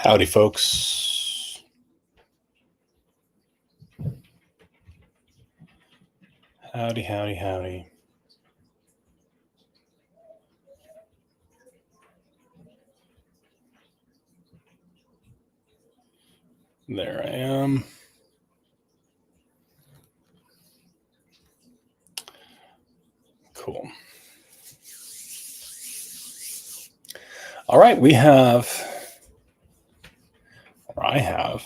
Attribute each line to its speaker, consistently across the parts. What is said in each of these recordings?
Speaker 1: Howdy, folks. Howdy, howdy, howdy. There I am. Cool. All right, I have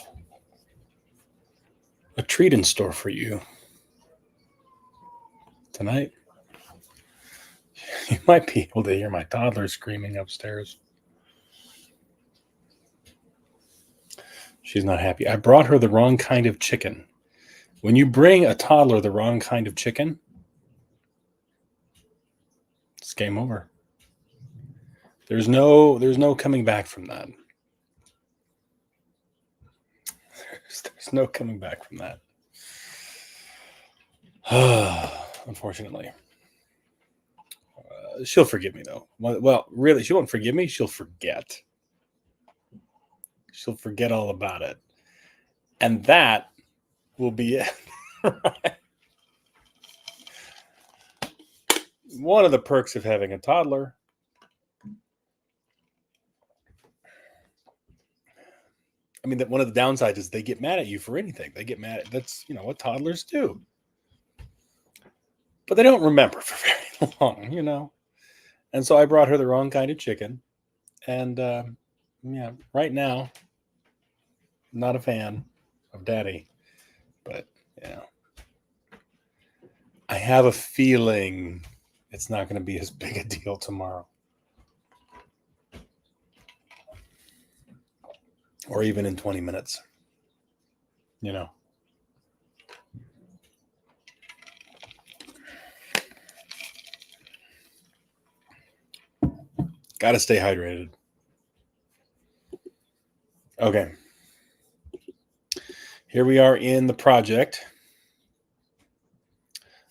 Speaker 1: a treat in store for you tonight. You might be able to hear my toddler screaming upstairs. She's not happy. I brought her the wrong kind of chicken. When you bring a toddler the wrong kind of chicken, it's game over. There's no coming back from that. There's no coming back from that. Unfortunately. She'll forgive me, though. Well, really, she won't forgive me. She'll forget. She'll forget all about it. And that will be it. Right? One of the perks of having a toddler. I mean, one of the downsides is they get mad at you for anything. They get mad at, that's, what toddlers do. But they don't remember for very long, And so I brought her the wrong kind of chicken. And, right now, not a fan of Daddy. But, I have a feeling it's not going to be as big a deal tomorrow. Or even in 20 minutes. Got to stay hydrated. Okay. Here we are in the project.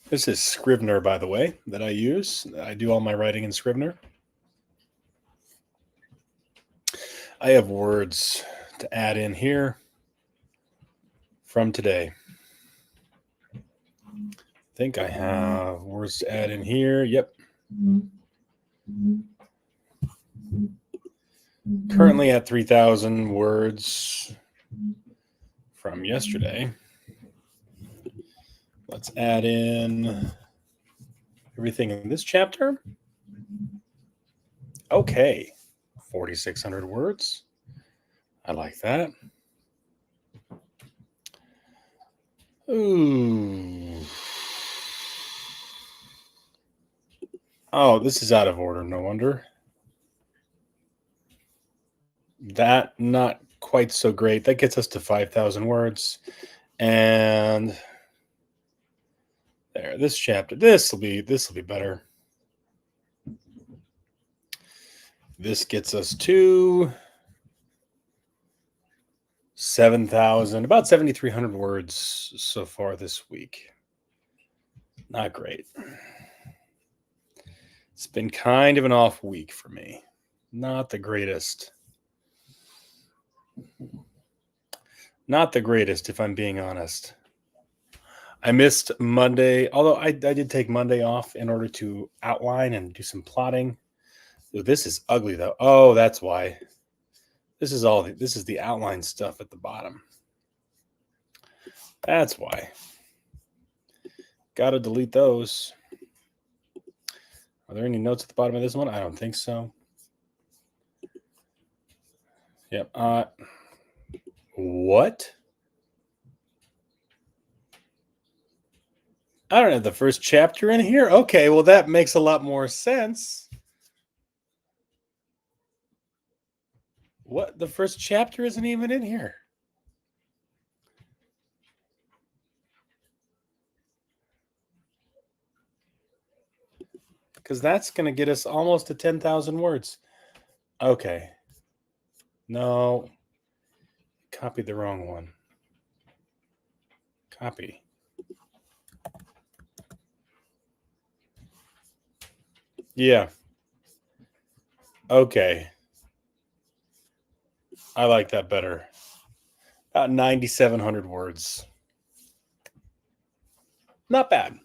Speaker 1: This is Scrivener, by the way, that I use. I do all my writing in Scrivener. I have words to add in here from today. I think I have words to add in here. Yep. Currently at 3,000 words from yesterday. Let's add in everything in this chapter. Okay. 4,600 words. I like that. Ooh. Oh, this is out of order. No wonder. That not quite so great. That gets us to 5,000 words. And there, this chapter, this will be better. This gets us to 7,000, about 7,300 words so far this week. Not great. It's been kind of an off week for me. Not the greatest. Not the greatest, if I'm being honest. I missed Monday, although I did take Monday off in order to outline and do some plotting. Ooh, this is ugly, though. Oh, that's why. This is the outline stuff at the bottom. That's why. Got to delete those. Are there any notes at the bottom of this one? I don't think so. Yep. What? I don't have the first chapter in here. Okay, well, that makes a lot more sense. What? The first chapter isn't even in here. Because that's going to get us almost to 10,000 words. Okay. No. Copied the wrong one. Copy. Yeah. Okay. I like that better. About 9,700 words. Not bad.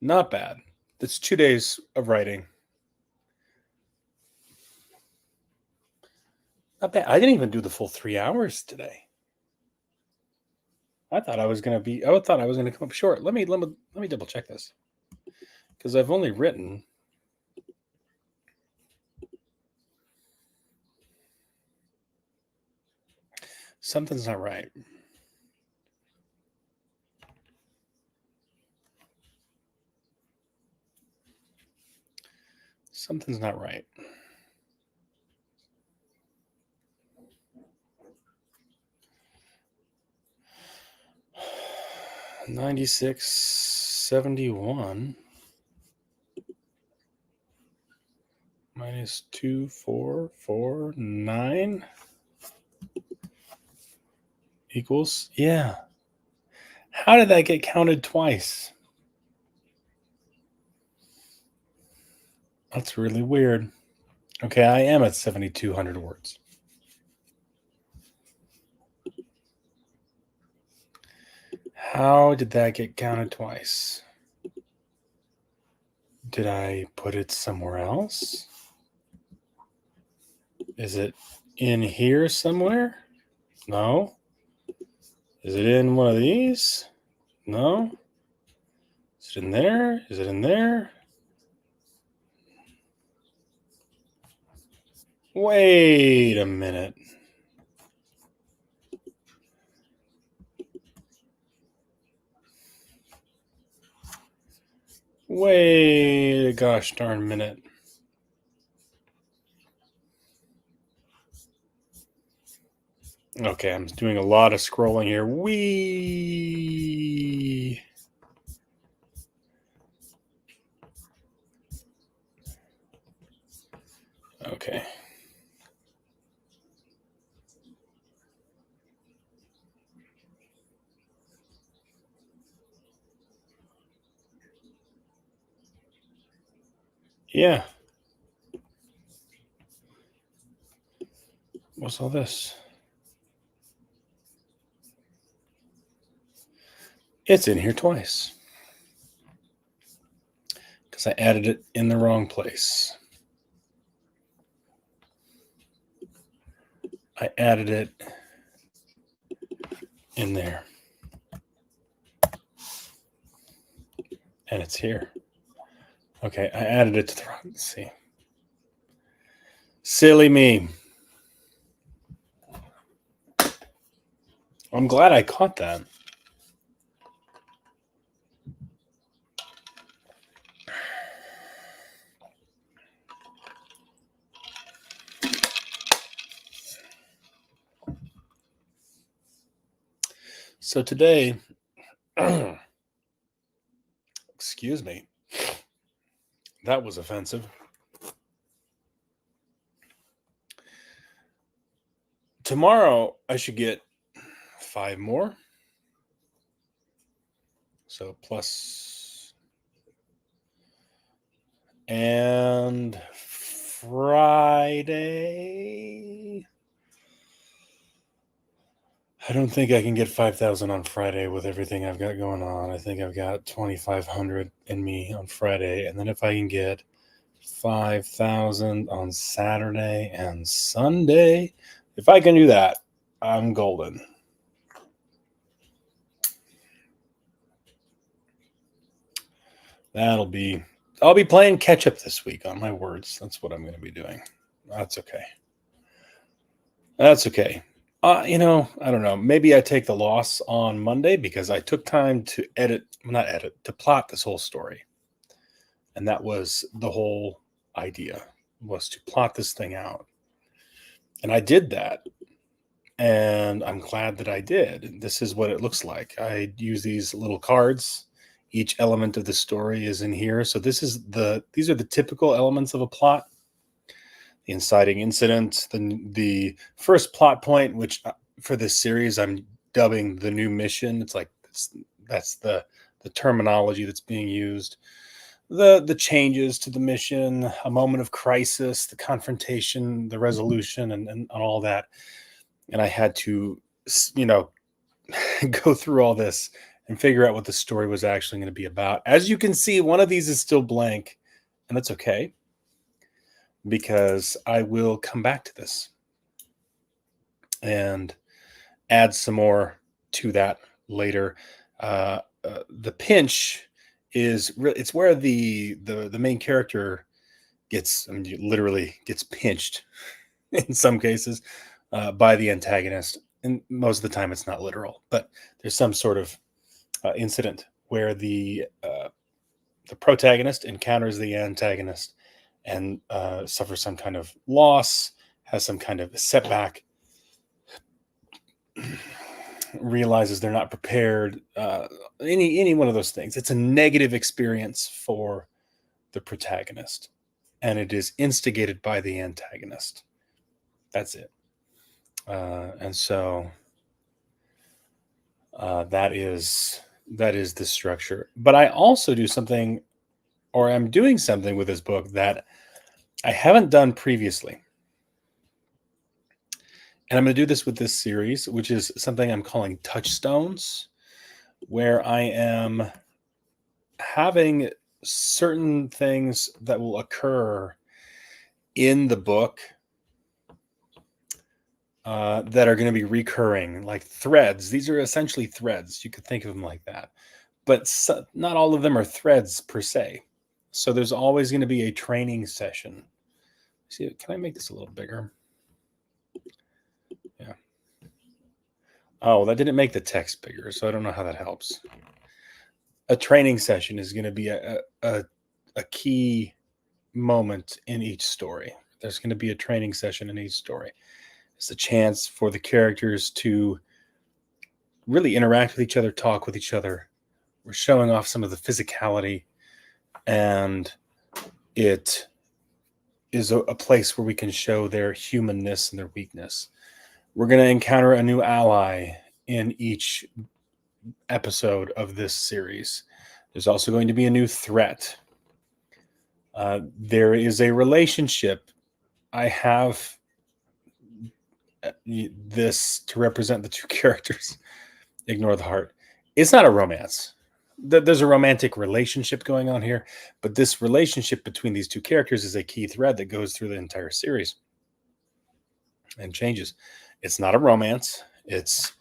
Speaker 1: Not bad. That's 2 days of writing. Not bad. I didn't even do the full 3 hours today. I thought I was going to come up short. Let me double check this. Because I've only written something's not right. Something's not right. 9671 minus 2449 equals, yeah. How did that get counted twice? That's really weird. Okay, I am at 7,200 words. How did that get counted twice? Did I put it somewhere else? Is it in here somewhere? No. Is it in one of these? No. Is it in there? Is it in there? Wait a minute. Wait a gosh darn minute. Okay, I'm doing a lot of scrolling here. Okay. Yeah. What's all this? It's in here twice. Because I added it in the wrong place. I added it in there. And it's here. Okay, I added it to the wrong. Let's see. Silly me. I'm glad I caught that. So today, excuse me, that was offensive. Tomorrow, I should get 5 more. So plus, and Friday, I don't think I can get 5,000 on Friday with everything I've got going on. I think I've got 2,500 in me on Friday. And then if I can get 5,000 on Saturday and Sunday, if I can do that, I'm golden. I'll be playing catch up this week on my words. That's what I'm going to be doing. That's okay. I don't know. Maybe I take the loss on Monday because I took time to to plot this whole story. And that was the whole idea, was to plot this thing out. And I did that. And I'm glad that I did. This is what it looks like. I use these little cards. Each element of the story is in here. So these are the typical elements of a plot. The inciting incident, the first plot point, which for this series I'm dubbing the new mission. It's like that's the terminology that's being used. the changes to the mission, a moment of crisis, the confrontation, the resolution, and all that. And I had to, go through all this and figure out what the story was actually going to be about. As you can see, one of these is still blank, and that's okay because I will come back to this and add some more to that later. The pinch is it's where the main character gets, I mean, literally gets pinched in some cases by the antagonist, and most of the time it's not literal, but there's some sort of incident where the protagonist encounters the antagonist and suffers some kind of loss, has some kind of setback, realizes they're not prepared. Any one of those things. It's a negative experience for the protagonist, and it is instigated by the antagonist. That's it. And so that is the structure. But I also do something, or I'm doing something with this book that I haven't done previously. And I'm going to do this with this series, which is something I'm calling touchstones, where I am having certain things that will occur in the book that are going to be recurring, like threads. These are essentially threads. You could think of them like that. But not all of them are threads per se. So there's always going to be a training session. See, can I make this a little bigger? Yeah. Oh, that didn't make the text bigger, so I don't know how that helps. A training session is going to be a key moment in each story. There's going to be a training session in each story. It's a chance for the characters to really interact with each other, talk with each other. We're showing off some of the physicality, and it is a place where we can show their humanness and their weakness. We're going to encounter a new ally in each episode of this series. There's also going to be a new threat. There is a relationship. I have this to represent the two characters. Ignore the heart. It's not a romance. There's a romantic relationship going on here, but this relationship between these two characters is a key thread that goes through the entire series and changes. It's not a romance. It's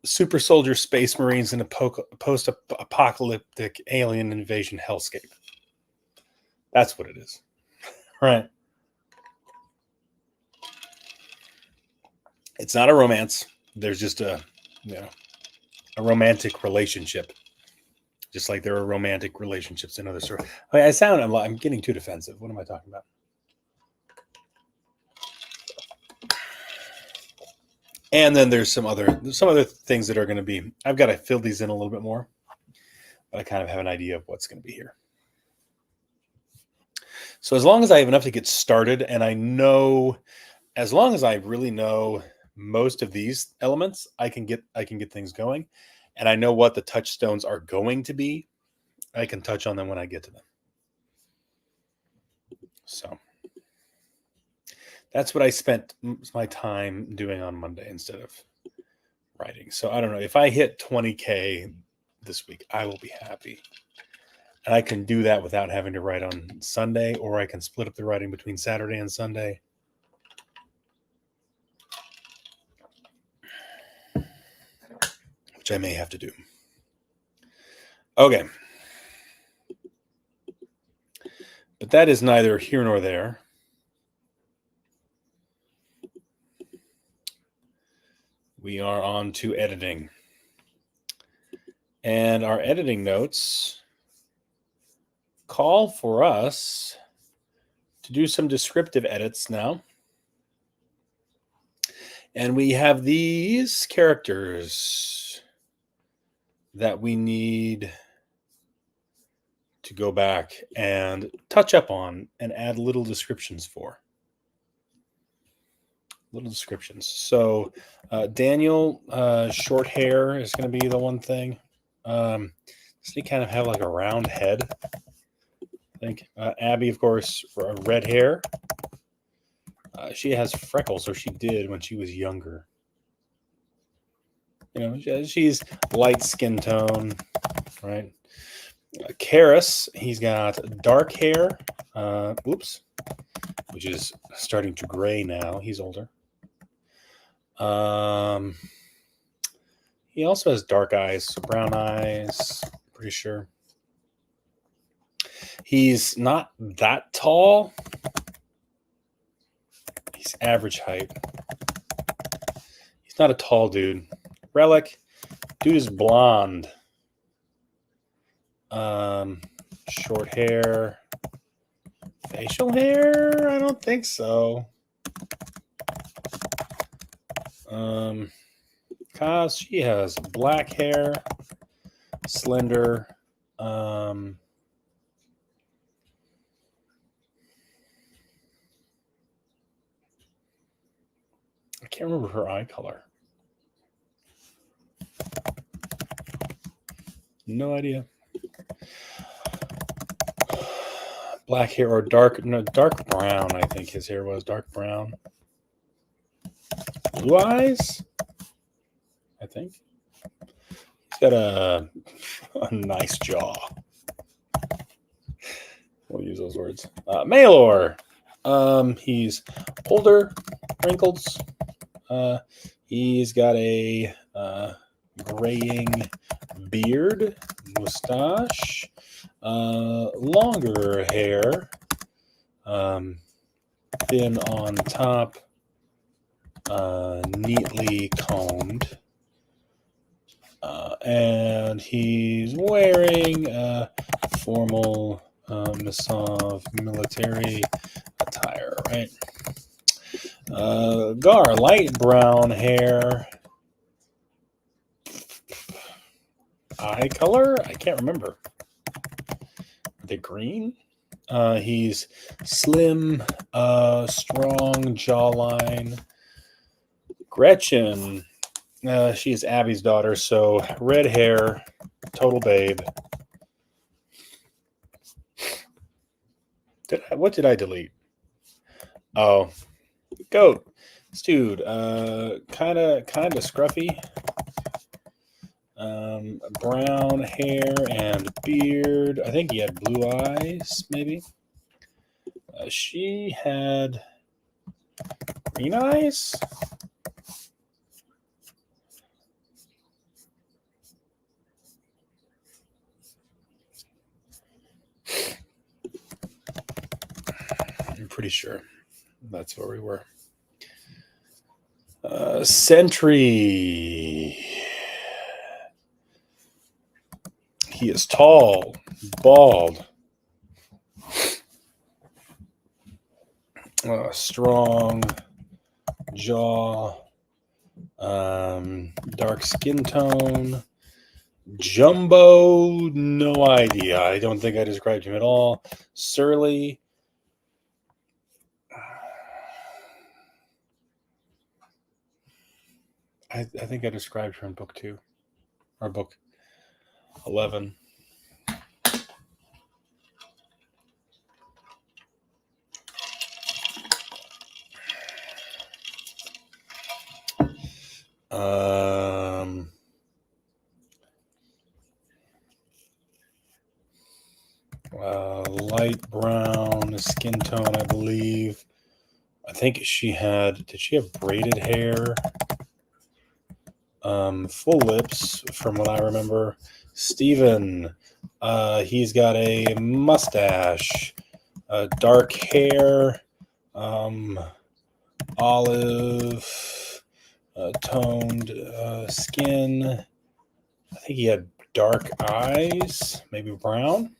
Speaker 1: super soldier space marines in a post-apocalyptic alien invasion hellscape. That's what it is. Right. It's not a romance. There's just a romantic relationship. Just like there are romantic relationships in other stories. I'm getting too defensive. What am I talking about? And then there's some other things that are going to be. I've got to fill these in a little bit more, but I kind of have an idea of what's going to be here. So as long as I have enough to get started, and I know, as long as I really know most of these elements, I can get things going, and I know what the touchstones are going to be. I can touch on them when I get to them. So that's what I spent my time doing on Monday instead of writing. So I don't know, if I hit 20K this week, I will be happy. And I can do that without having to write on Sunday, or I can split up the writing between Saturday and Sunday. Which I may have to do. Okay. But that is neither here nor there. We are on to editing. And our editing notes call for us to do some descriptive edits now. And we have these characters that we need to go back and touch up on and add little descriptions for. Little descriptions. So Daniel, short hair is going to be the one thing. Does he kind of have like a round head? think. Abby, of course, red hair. She has freckles, or she did when she was younger. You know, she's light skin tone, right? Karis, he's got dark hair. Which is starting to gray now. He's older. He also has dark eyes, so brown eyes, pretty sure. He's not that tall. He's average height. He's not a tall dude. Relic, dude is blonde. Short hair. Facial hair? I don't think so. Kaz, she has black hair, slender. I can't remember her eye color. No idea. Black hair or dark brown, I think his hair was dark brown. Blue eyes, I think. He's got a nice jaw. We'll use those words. Maelor. He's older, wrinkled. He's got a graying beard, mustache, longer hair, thin on top, neatly combed, and he's wearing formal Masov military attire, right? Gar, light brown hair. Eye color? I can't remember. The green? He's slim, strong jawline. Gretchen. She is Abby's daughter, so red hair, total babe. What did I delete? Oh, goat. This dude, kind of scruffy. Brown hair and beard. I think he had blue eyes, maybe. She had green eyes. I'm pretty sure that's where we were. Sentry. He is tall, bald, strong jaw, dark skin tone, jumbo, no idea. I don't think I described him at all. Surly. I think I described her in book 2 or book 11. Light brown skin tone, I believe. I think did she have braided hair? Full lips, from what I remember. Steven, he's got a mustache, dark hair, olive toned skin. I think he had dark eyes, maybe brown.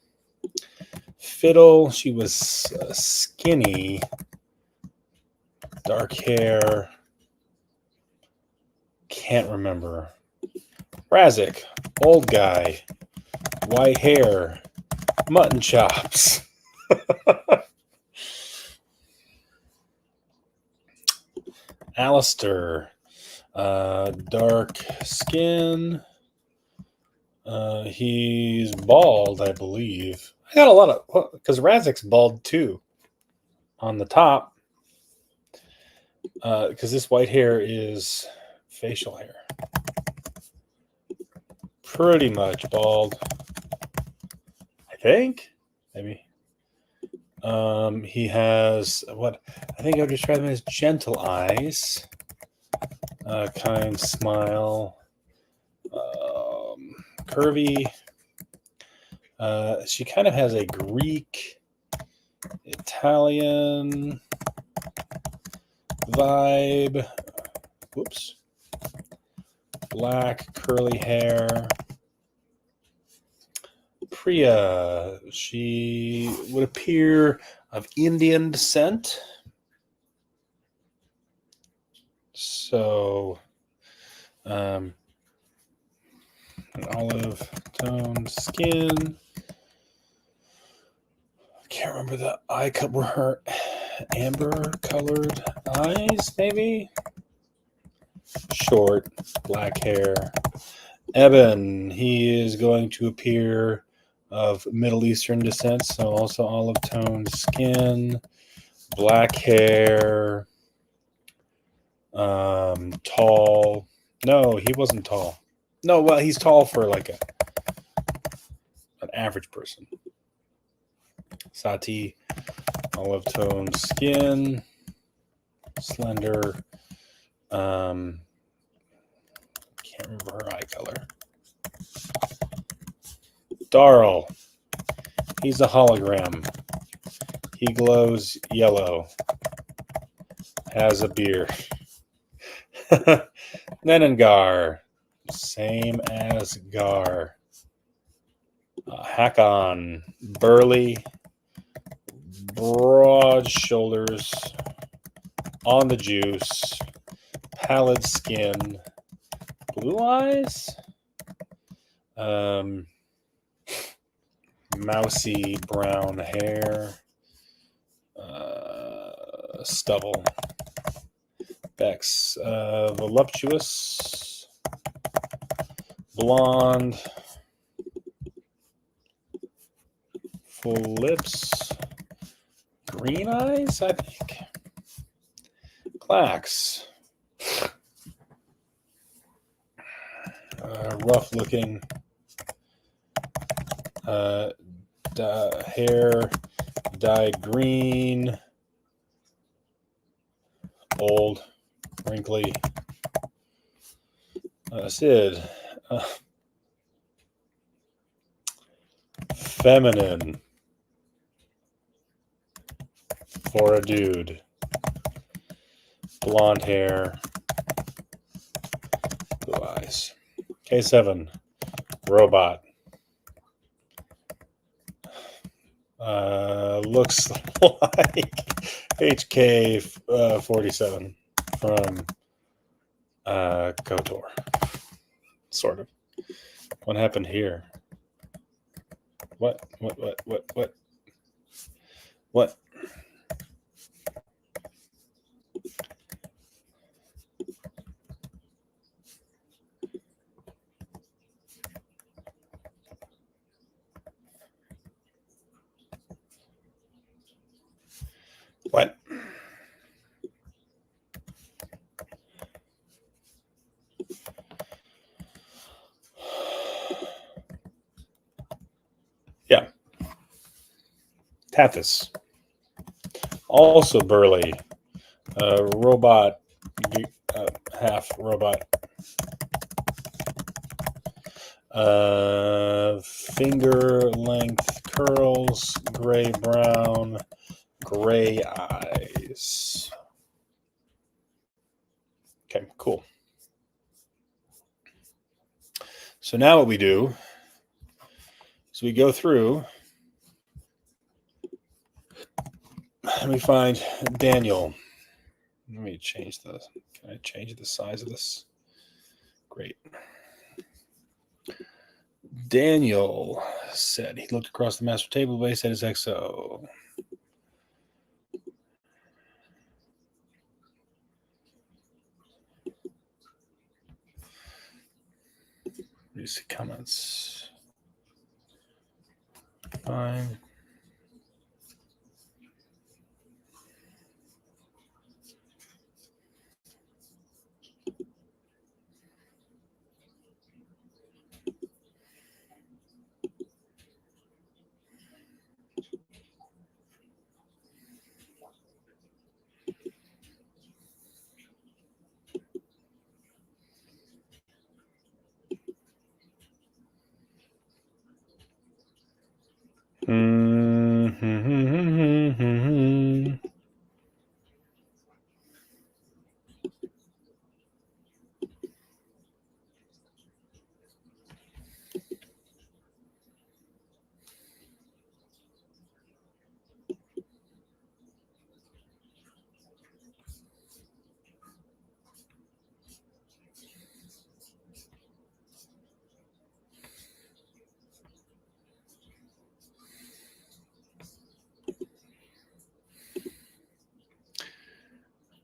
Speaker 1: Fiddle, she was skinny, dark hair. Can't remember. Razik, old guy, white hair, mutton chops. Alistair, dark skin. He's bald, I believe. I got a lot of, because Razek's bald too on the top, because this white hair is facial hair. Pretty much bald, I think. Maybe. He has what I think I would describe him as gentle eyes, kind smile, curvy. She kind of has a Greek, Italian vibe. Whoops. Black curly hair. Priya, she would appear of Indian descent. So, an olive toned skin. I can't remember the eye color. Were her amber colored eyes, maybe? Short, black hair. Evan, he is going to appear of Middle Eastern descent, so also olive toned skin, black hair, tall. No, he wasn't tall. No, well, he's tall for like an average person. Sati, olive toned skin, slender. Can't remember her eye color. Darl, he's a hologram. He glows yellow. Has a beard. Nenengar, same as Gar. Hakon, burly, broad shoulders, on the juice, pallid skin, blue eyes, mousy brown hair, stubble. Bex, voluptuous, blonde, full lips, green eyes, I think. Clax, rough looking, hair dyed green, old, wrinkly. Sid, feminine for a dude, blonde hair, blue eyes. K7, robot. Looks like HK47 from KOTOR. Sort of. What happened here? What? What? What? Yeah. Tathis. Also burly. Robot. Half robot. Finger length curls. Gray brown. Gray eyes. Okay, cool. So now what we do is we go through and we find Daniel. Let me change this. Can I change the size of this? Great. Daniel said he looked across the master table base at his XO. Let me see comments. Fine.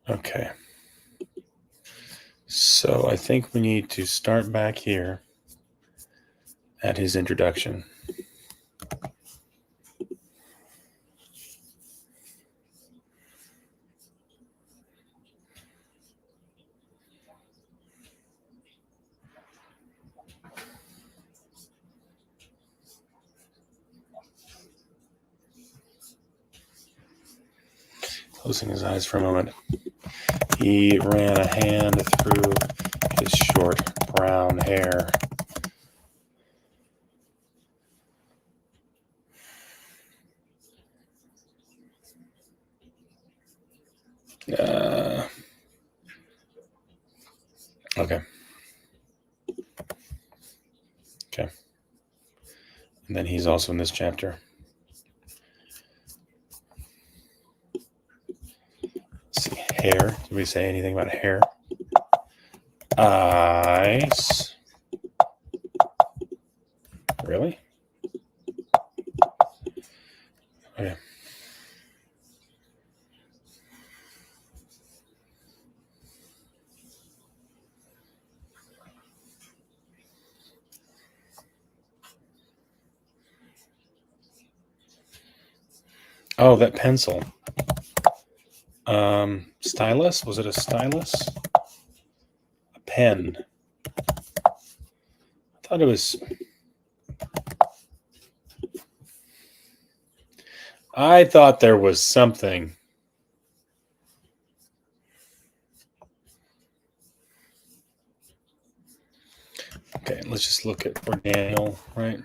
Speaker 1: Okay. So I think we need to start back here at his introduction. Closing his eyes for a moment, he ran a hand through his short brown hair. Okay. Okay. And then he's also in this chapter. Let's see. Hair. Did we say anything about hair? Eyes. Really? Okay. Oh, that pencil. Stylus? Was it a stylus? A pen. I thought it was. I thought there was something. Okay, let's just look at for Daniel, right?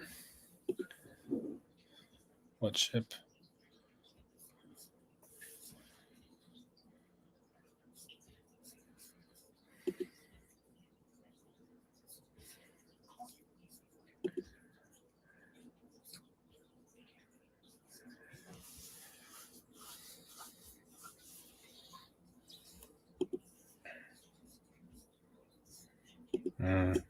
Speaker 1: What ship? Mm.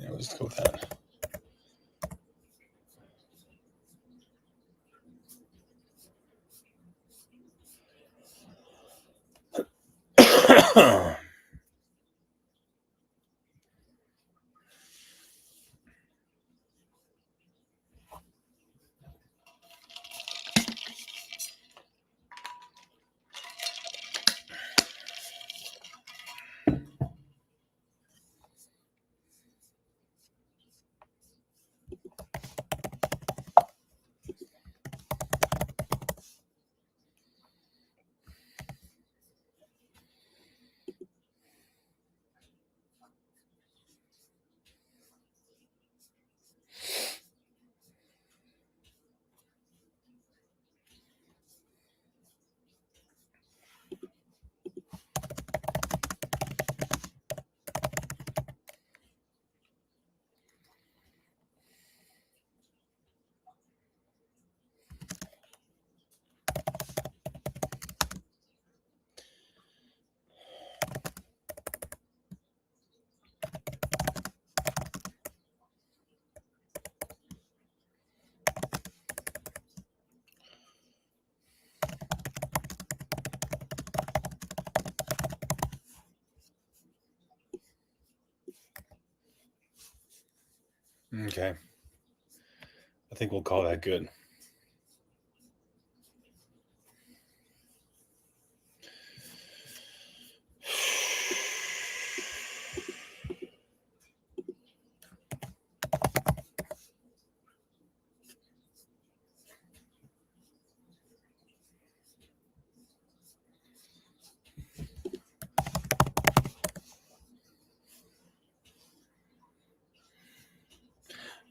Speaker 1: Yeah, let's go with that. Okay. I think we'll call that good.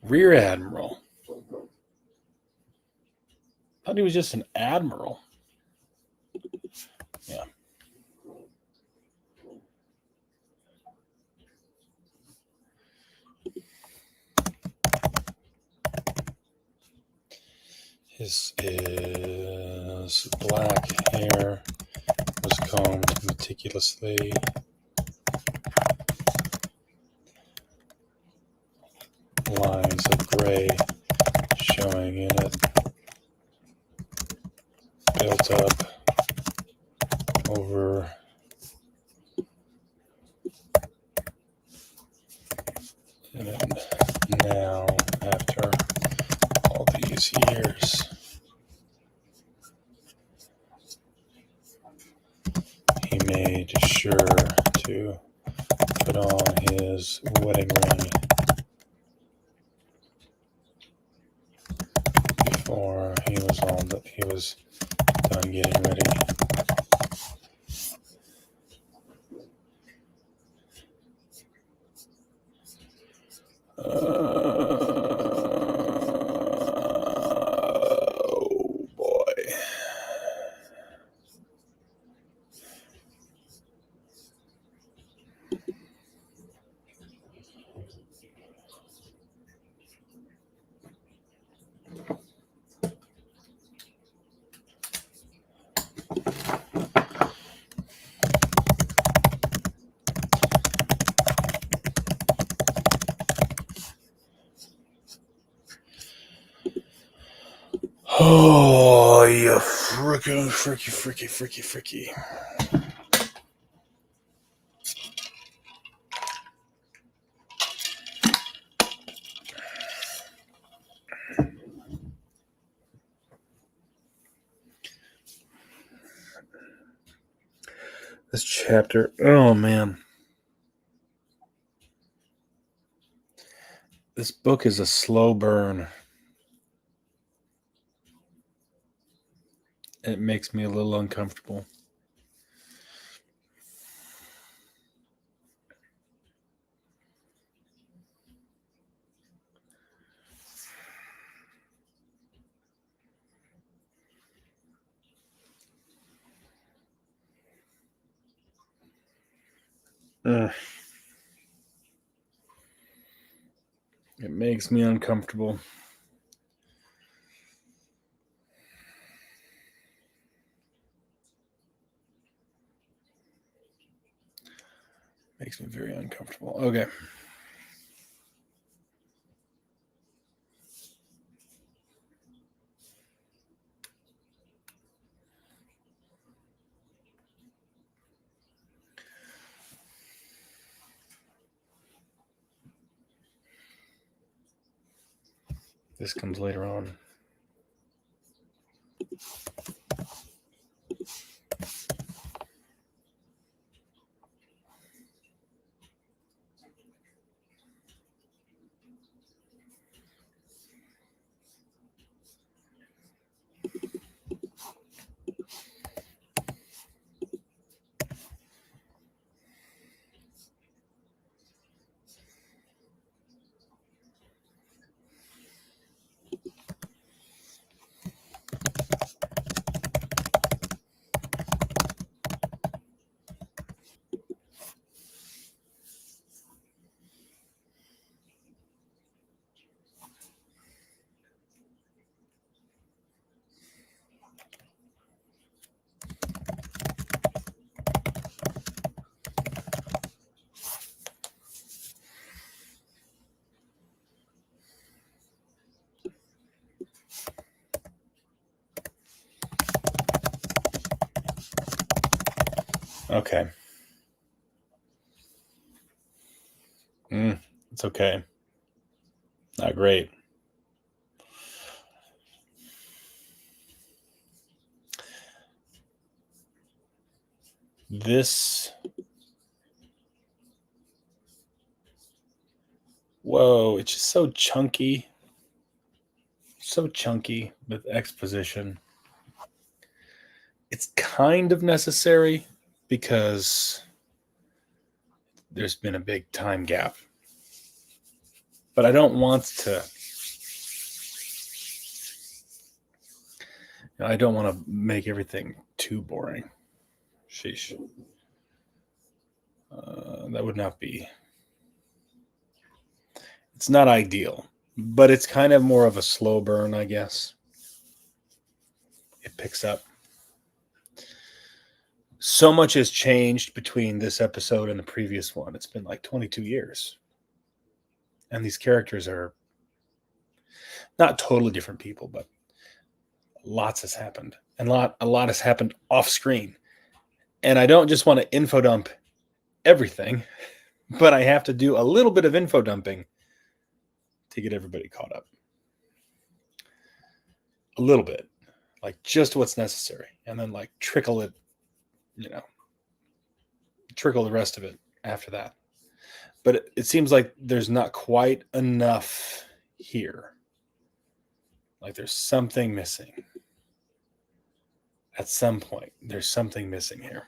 Speaker 1: Rear Admiral. I thought he was just an admiral. Yeah. His black hair was combed meticulously. Lines of gray showing in it, built up over and now, after all these years, he made sure to put on his wedding ring before he was done getting ready. Oh boy. Oh, you fricky. This chapter, oh man. This book is a slow burn. It makes me a little uncomfortable. It makes me uncomfortable. Makes me very uncomfortable. Okay. This comes later on. Okay. It's okay. Not great. This. Whoa, it's just so chunky. So chunky with exposition. It's kind of necessary because there's been a big time gap. But I don't want to. I don't want to make everything too boring. Sheesh. That would not be. It's not ideal, but it's kind of more of a slow burn, I guess. It picks up. So much has changed between this episode and the previous one. It's been like 22 years. And these characters are not totally different people, but lots has happened. And a lot has happened off screen. And I don't just want to info dump everything, but I have to do a little bit of info dumping to get everybody caught up. A little bit. Like just what's necessary. And then like trickle it, trickle the rest of it after that. But it seems like there's not quite enough here. Like there's something missing. At some point, there's something missing here.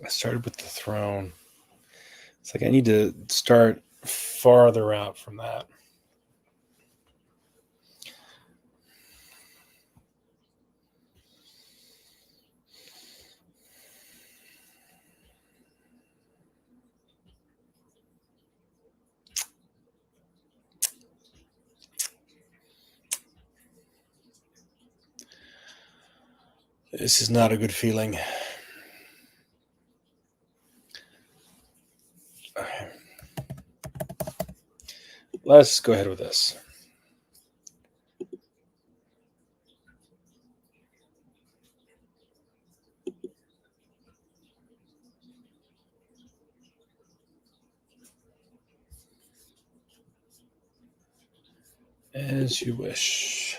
Speaker 1: I started with the throne. It's like I need to start farther out from that. This is not a good feeling. Okay. Let's go ahead with this. As you wish.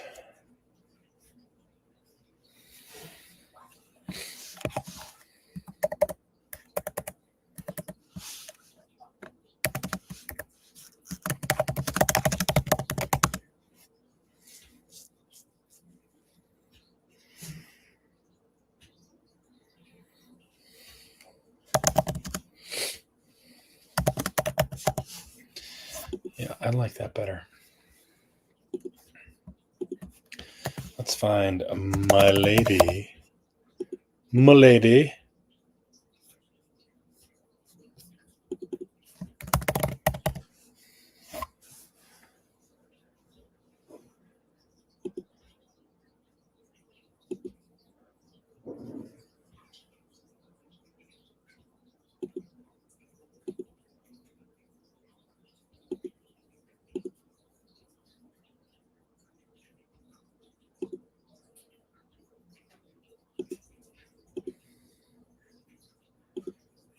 Speaker 1: Yeah, I like that better. Let's find my lady. My lady.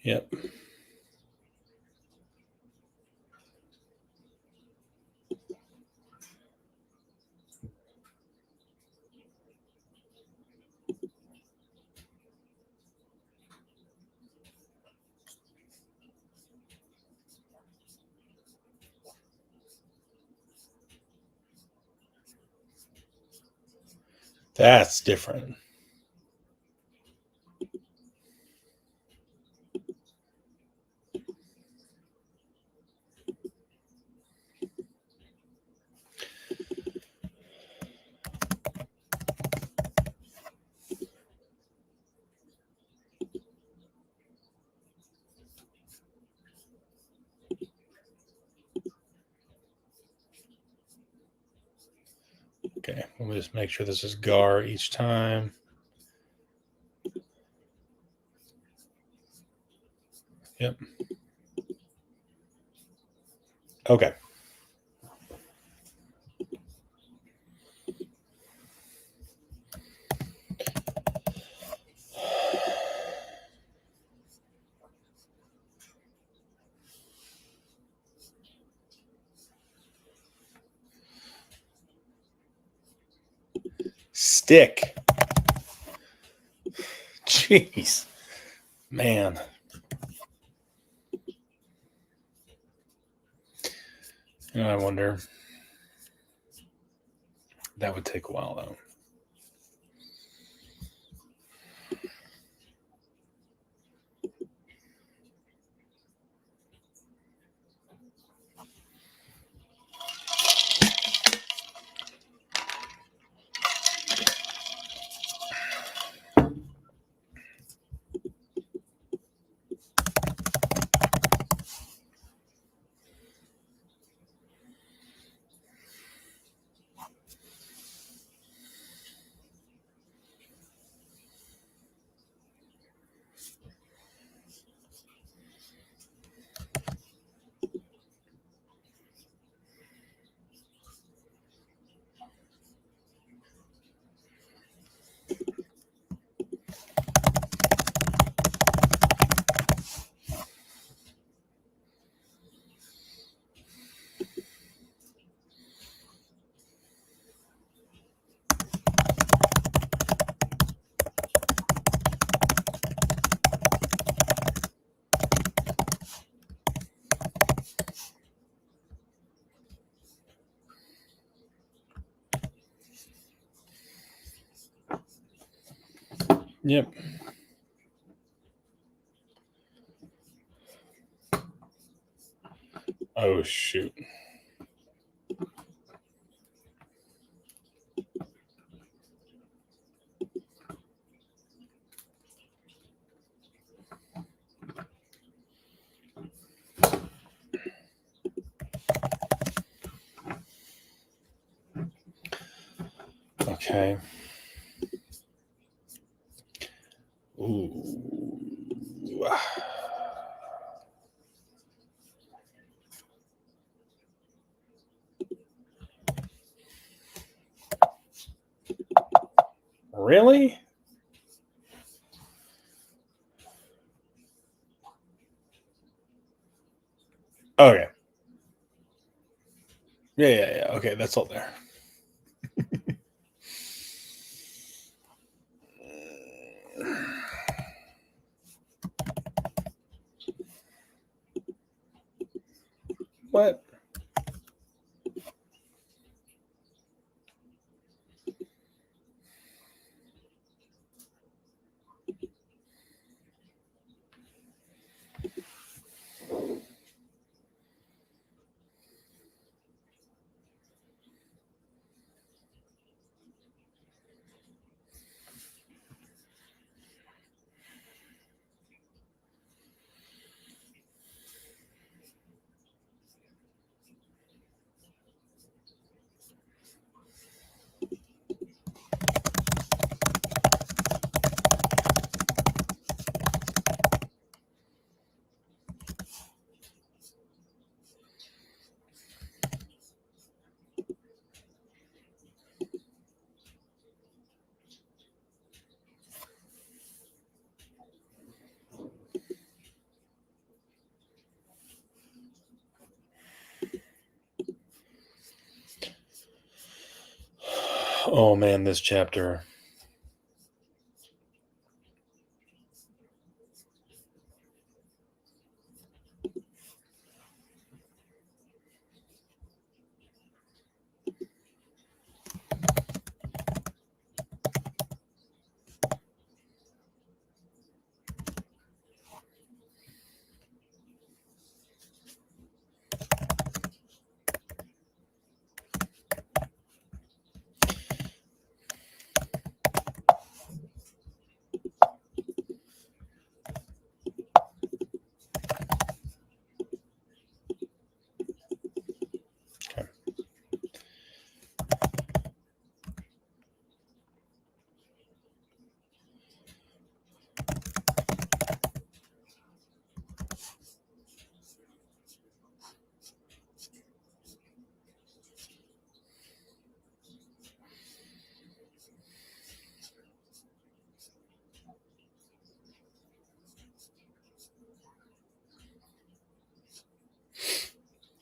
Speaker 1: Yep. That's different. Okay, let me just make sure this is Gar each time. Yep. Okay. Stick. Jeez. Man. I wonder. That would take a while, though. Yep. Oh, shoot. Okay. Ooh. Really? Okay. Yeah. Okay, that's all there. What? Oh, man, this chapter.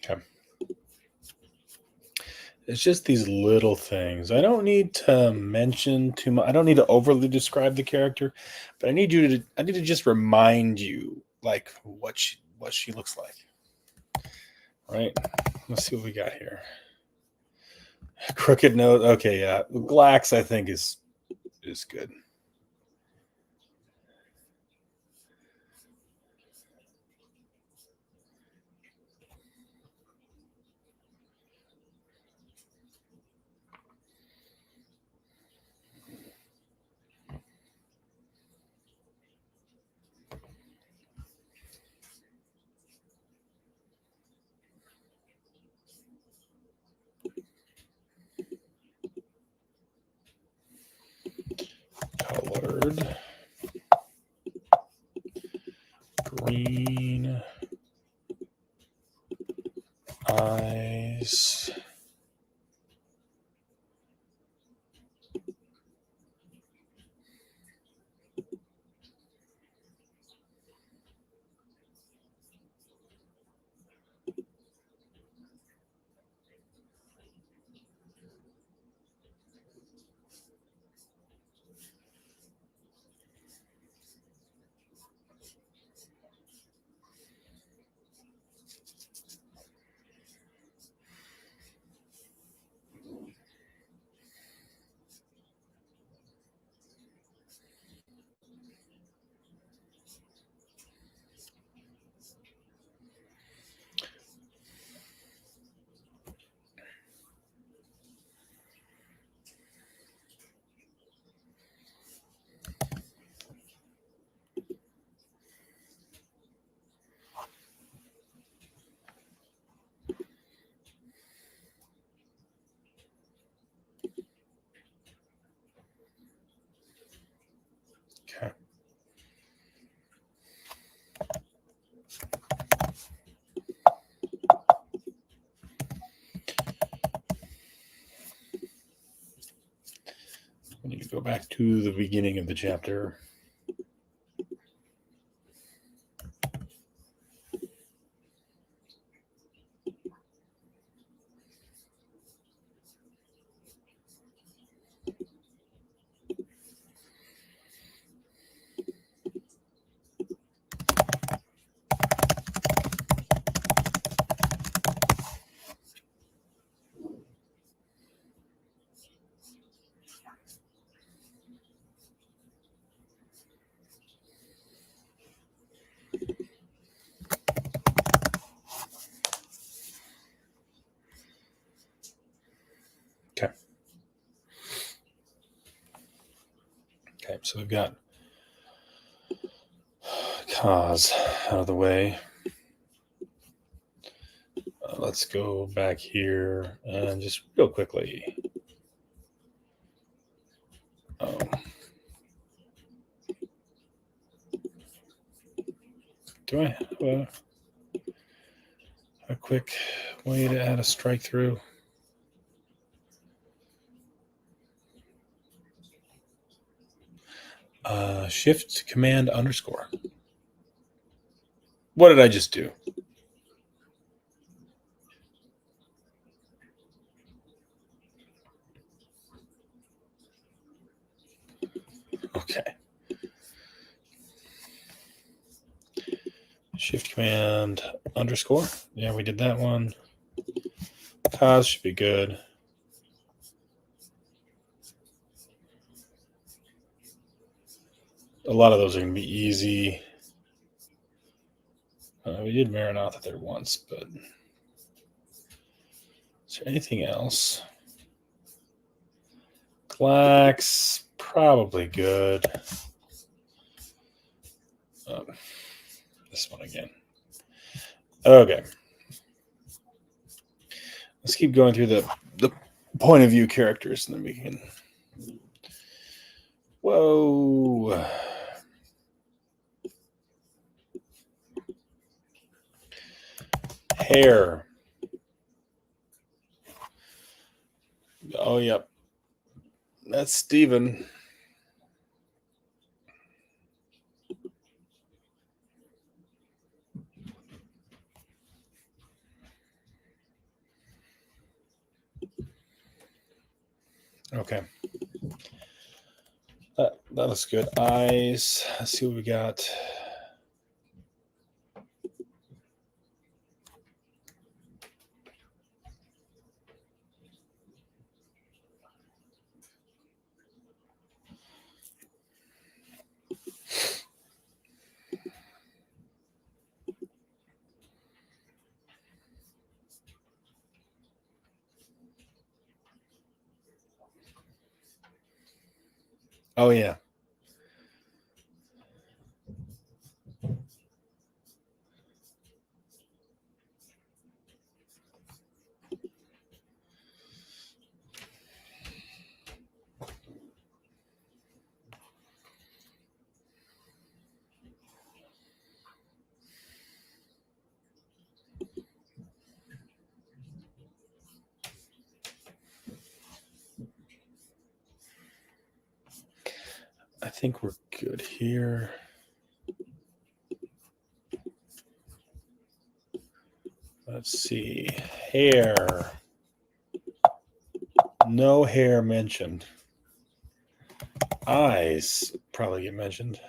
Speaker 1: Okay. It's just these little things. I don't need to mention too much. I don't need to overly describe the character, but I need to just remind you like what she looks like. Right? Let's see what we got here. Crooked nose. Okay, yeah. Glax, I think, is good. Colored green eyes. Okay. We need to go back to the beginning of the chapter. Okay. Okay, so we've got cause out of the way. Let's go back here and just real quickly. Do I have a quick way to add a strike through? Shift command underscore. What did I just do? Okay. Shift command underscore. Yeah, we did that one. Cause should be good. A lot of those are going to be easy. We did Maranatha there once, but is there anything else? Glax, probably good. This one again. Okay. Let's keep going through the point of view characters, and then we can. Whoa. Hair. Oh, yep. That's Steven. Okay. That looks good. Eyes. Let's see what we got. Oh, yeah. I think we're good here. Let's see. Hair. No hair mentioned. Eyes probably get mentioned.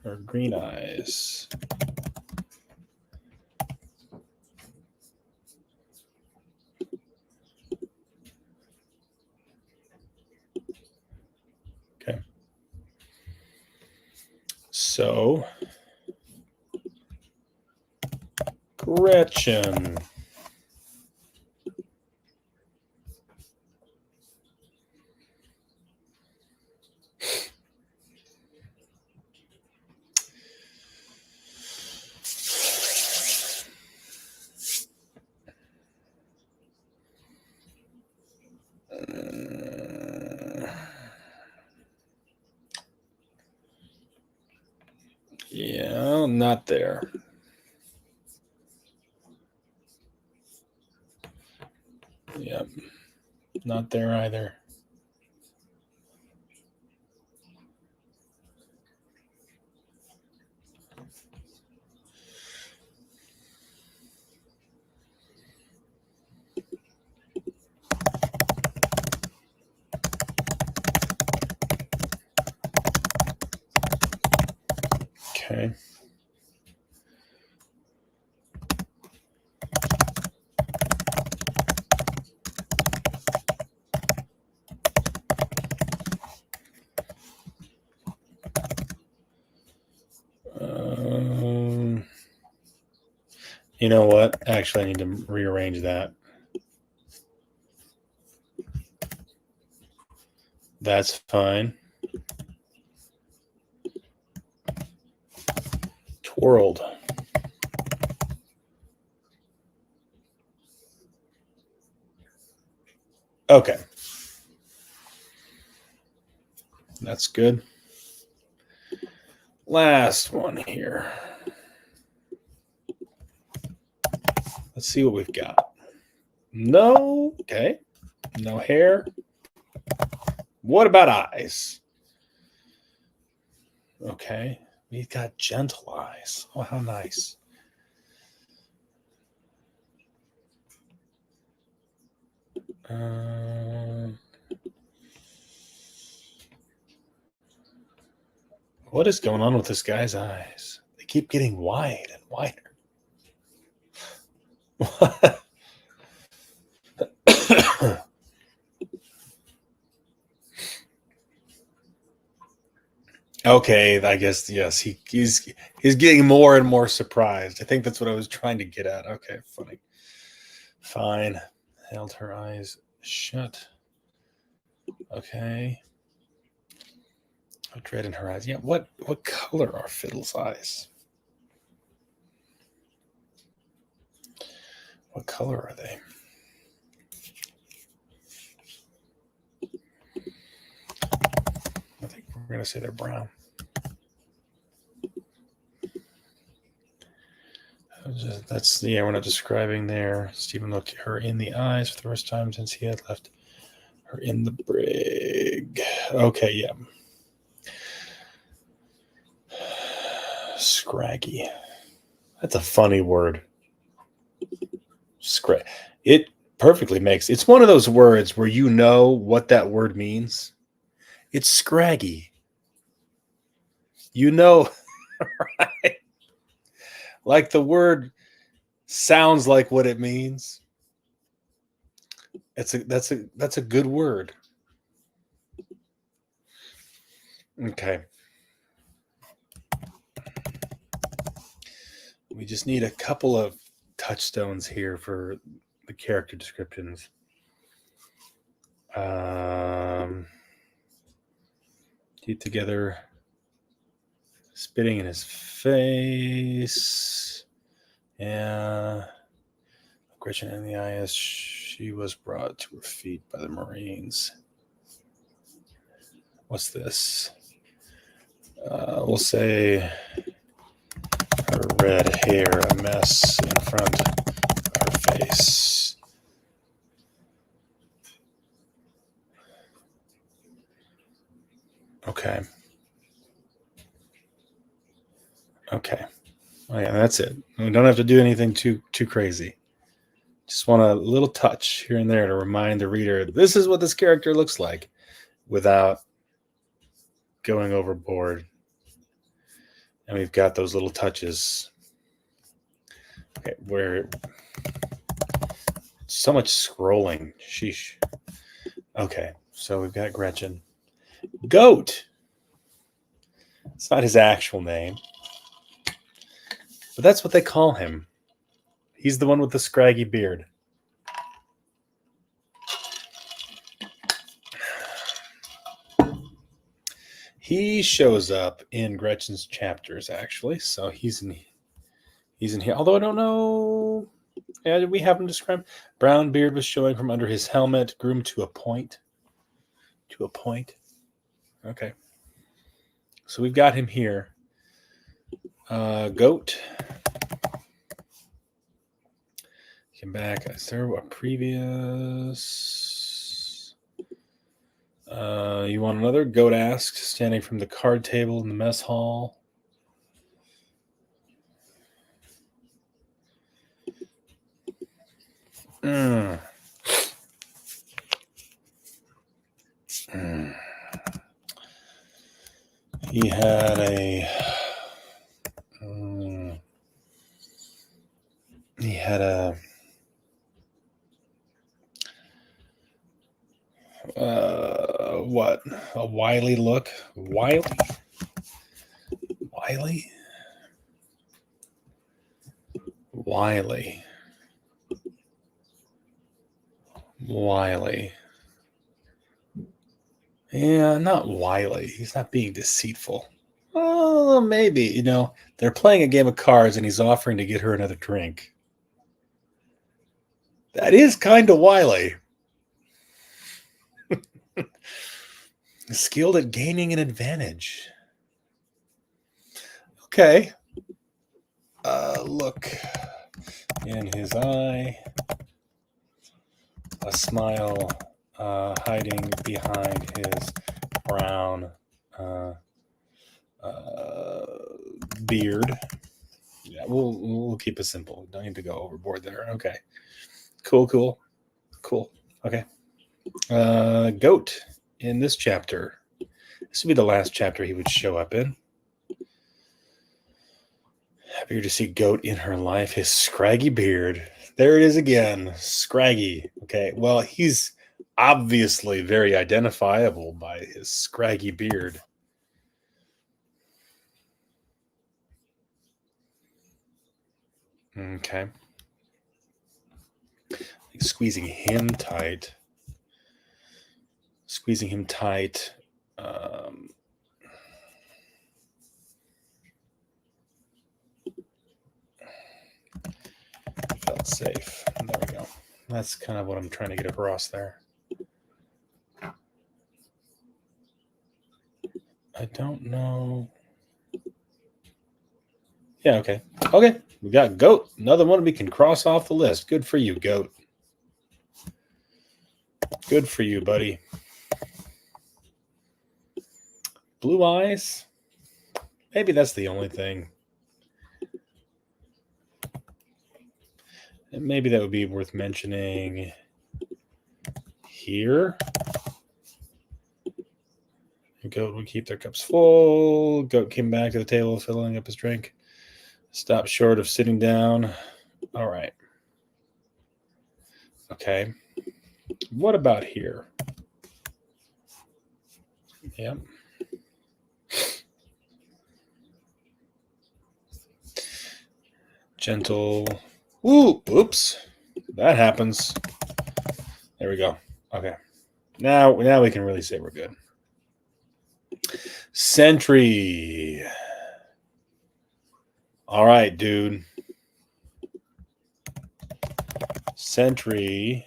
Speaker 1: Or green eyes. Okay. So, Gretchen. Yeah, not there. Yep, not there either. Okay. You know what? Actually, I need to rearrange that. That's fine. Twirled. Okay. That's good. Last one here. Let's see what we've got. No. Okay. No hair. What about eyes? Okay. We've got gentle eyes. Oh, how nice. What is going on with this guy's eyes? They keep getting wide and wider. Okay, I guess yes. He's getting more and more surprised. I think that's what I was trying to get at. Okay, funny. Fine. Held her eyes shut. Okay. A dread in her eyes. Yeah. What color are Fiddle's eyes? What color are they? I think we're gonna say they're brown. That's we're not describing there. Stephen looked her in the eyes for the first time since he had left her in the brig. Okay, yeah. Scraggy. That's a funny word. It perfectly makes. It's one of those words where you know what that word means. It's scraggy. You know, right? Like the word sounds like what it means. That's a good word. Okay. We just need a couple of touchstones here for the character descriptions. Teeth together, spitting in his face. Yeah. Gretchen in the eye as she was brought to her feet by the Marines. What's this? We'll say her red hair a mess in front of her face. Okay. Okay. Oh, yeah, that's it. We don't have to do anything too crazy. Just want a little touch here and there to remind the reader this is what this character looks like without going overboard. And we've got those little touches. Okay, where so much scrolling. Sheesh. Okay, so we've got Gretchen. Goat. It's not his actual name, but that's what they call him. He's the one with the scraggy beard. He shows up in Gretchen's chapters, actually. So he's in here. Although I don't know. Yeah, did we have him described? Brown beard was showing from under his helmet, groomed to a point. To a point. Okay. So we've got him here. Goat. Came back. Is there a previous? You want another? Goat asked, standing from the card table in the mess hall. He had a. He had a. What? A wily look? Wily? Wily? Wily. Wily. Yeah, not wily. He's not being deceitful. Oh, maybe. You know, they're playing a game of cards and he's offering to get her another drink. That is kind of wily. Skilled at gaining an advantage. Okay. Look in his eye. A smile hiding behind his brown beard. Yeah, we'll keep it simple. Don't need to go overboard there. Okay. Cool. Okay. Goat in this chapter. This would be the last chapter he would show up in. Happier to see Goat in her life. His scraggy beard. There it is again. Scraggy. Okay. Well, he's obviously very identifiable by his scraggy beard. Okay. Squeezing him tight. Felt safe. There we go. That's kind of what I'm trying to get across there. I don't know. Yeah, okay. Okay, we got Goat. Another one we can cross off the list. Good for you, Goat. Good for you, buddy. Blue eyes? Maybe that's the only thing. Maybe that would be worth mentioning. here. The goat would keep their cups full. Goat came back to the table, filling up his drink. Stopped short of sitting down. All right. Okay. What about here? Yep. Gentle. Ooh, oops. That happens. There we go. Okay. Now we can really say we're good. Sentry. All right, dude. Sentry.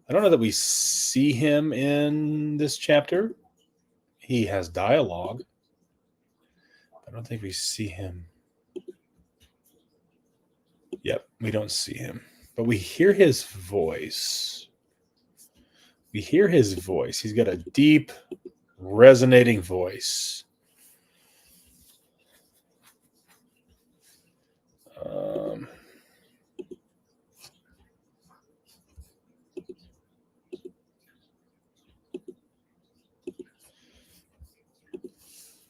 Speaker 1: I don't know that we see him in this chapter. He has dialogue. I don't think we see him. Yep, we don't see him. But we hear his voice. We hear his voice. He's got a deep, resonating voice.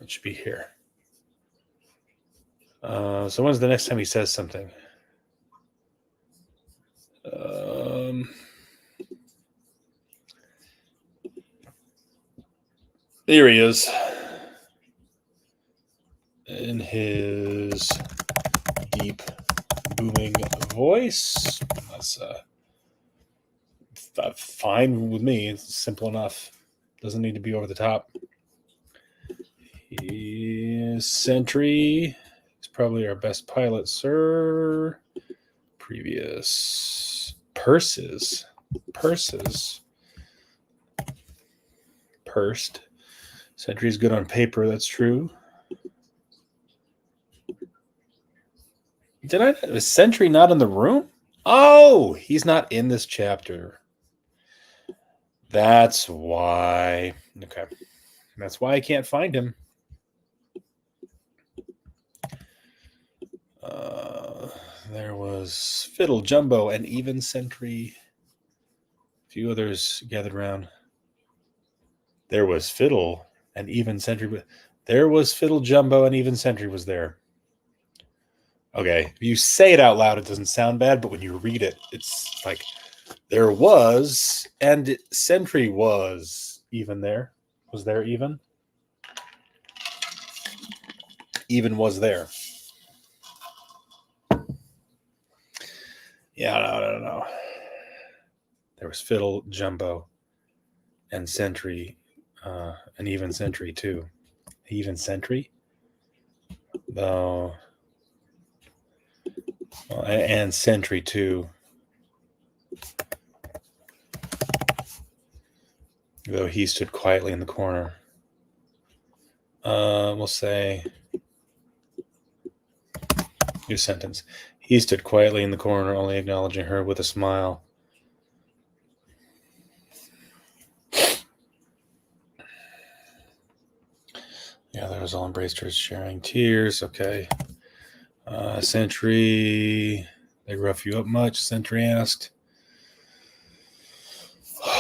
Speaker 1: It should be here. So when's the next time he says something? Here he is. In his deep, booming voice. That's fine with me. It's simple enough. Doesn't need to be over the top. Sentry. He's probably our best pilot, sir. Previous. Purses. Pursed. Sentry's good on paper, that's true. Was Sentry not in the room? Oh, he's not in this chapter. That's why. Okay. That's why I can't find him. There was Fiddle, Jumbo, and even Sentry. A few others gathered around. There was Fiddle and even Sentry. There was Fiddle, Jumbo, and even Sentry was there. Okay, if you say it out loud, it doesn't sound bad, but when you read it, it's like there was, and Sentry was even there. Was there even? Even was there. Yeah, no. There was Fiddle, Jumbo, and Sentry, and even Sentry too. Even Sentry? Though. And Sentry too. Though he stood quietly in the corner. We'll say new sentence. He stood quietly in the corner, only acknowledging her with a smile. The others all embraced her, sharing tears. Okay. Sentry, they rough you up much? Sentry asked.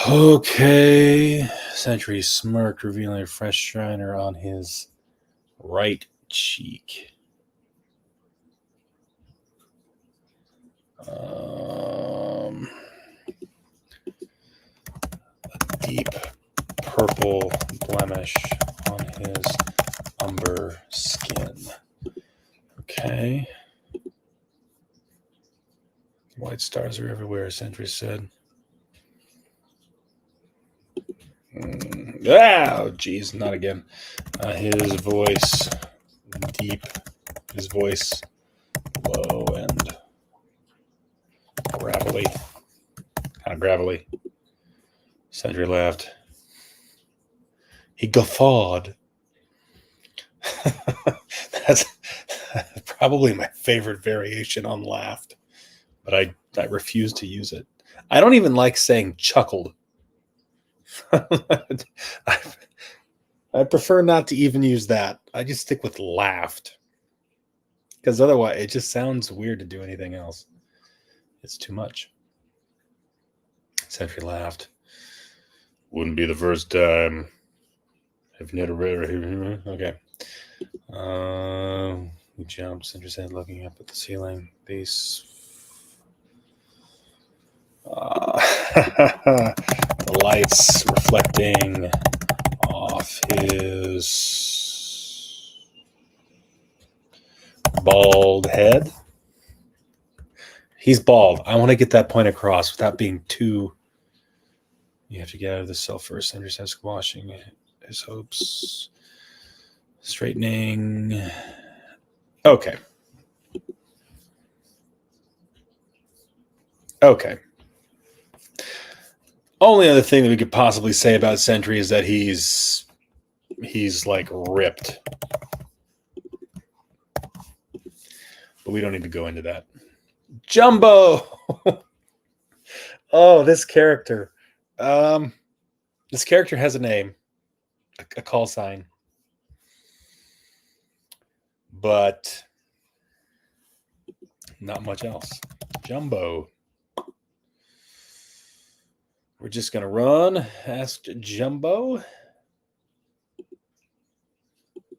Speaker 1: Okay. Sentry smirked, revealing a fresh shiner on his right cheek. A deep purple blemish on his umber skin. Okay. White stars are everywhere, Sentry said. Oh, geez, not again. His voice deep. His voice low and gravelly. Kind of gravelly. Sentry laughed. He guffawed. That's probably my favorite variation on laughed, but I refuse to use it. I don't even like saying chuckled. I prefer not to even use that. I just stick with laughed, because otherwise it just sounds weird to do anything else. It's too much. Sentry laughed. Wouldn't be the first time. Have you never read? Okay. He jumped. Sentry said, looking up at the ceiling. These. The lights reflecting off his bald head. He's bald. I want to get that point across without being too. You have to get out of the cell first. Sentry said, squashing his hopes. Straightening. Okay. Only other thing that we could possibly say about Sentry is that he's like ripped. But we don't need to go into that. Jumbo! Oh, this character. This character has a name, a call sign. But not much else. Jumbo. We're just going to run. Ask Jumbo.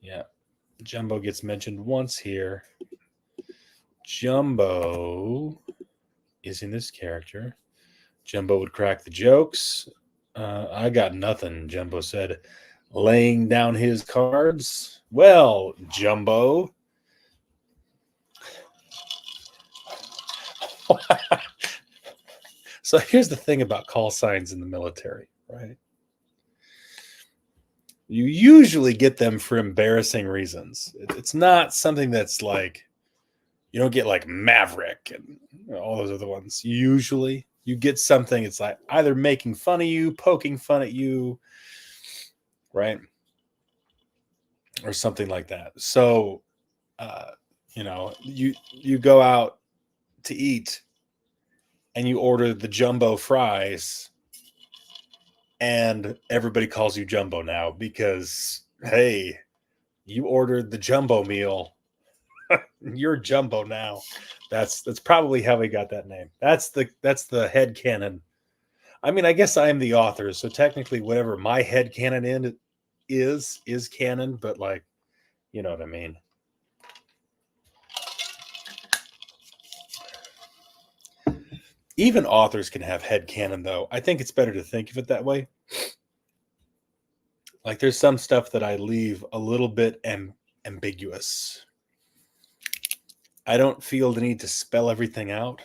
Speaker 1: Yeah. Jumbo gets mentioned once here. Jumbo is in this character. Jumbo would crack the jokes. I got nothing, Jumbo said, laying down his cards. Well, Jumbo. So here's the thing about call signs in the military, right? You usually get them for embarrassing reasons. It's not something that's like, you don't get like Maverick and all those other ones. Usually you get something, it's like either making fun of you, poking fun at you, right? Or something like that. So, you go out to eat and you order the jumbo fries and everybody calls you Jumbo now because, hey, you ordered the jumbo meal. You're Jumbo now. That's probably how we got that name. That's the head canon. I mean, I guess I am the author, so technically whatever my head canon in is canon, but like, you know what I mean. Even authors can have head canon, though. I think it's better to think of it that way. Like, there's some stuff that I leave a little bit ambiguous. I don't feel the need to spell everything out.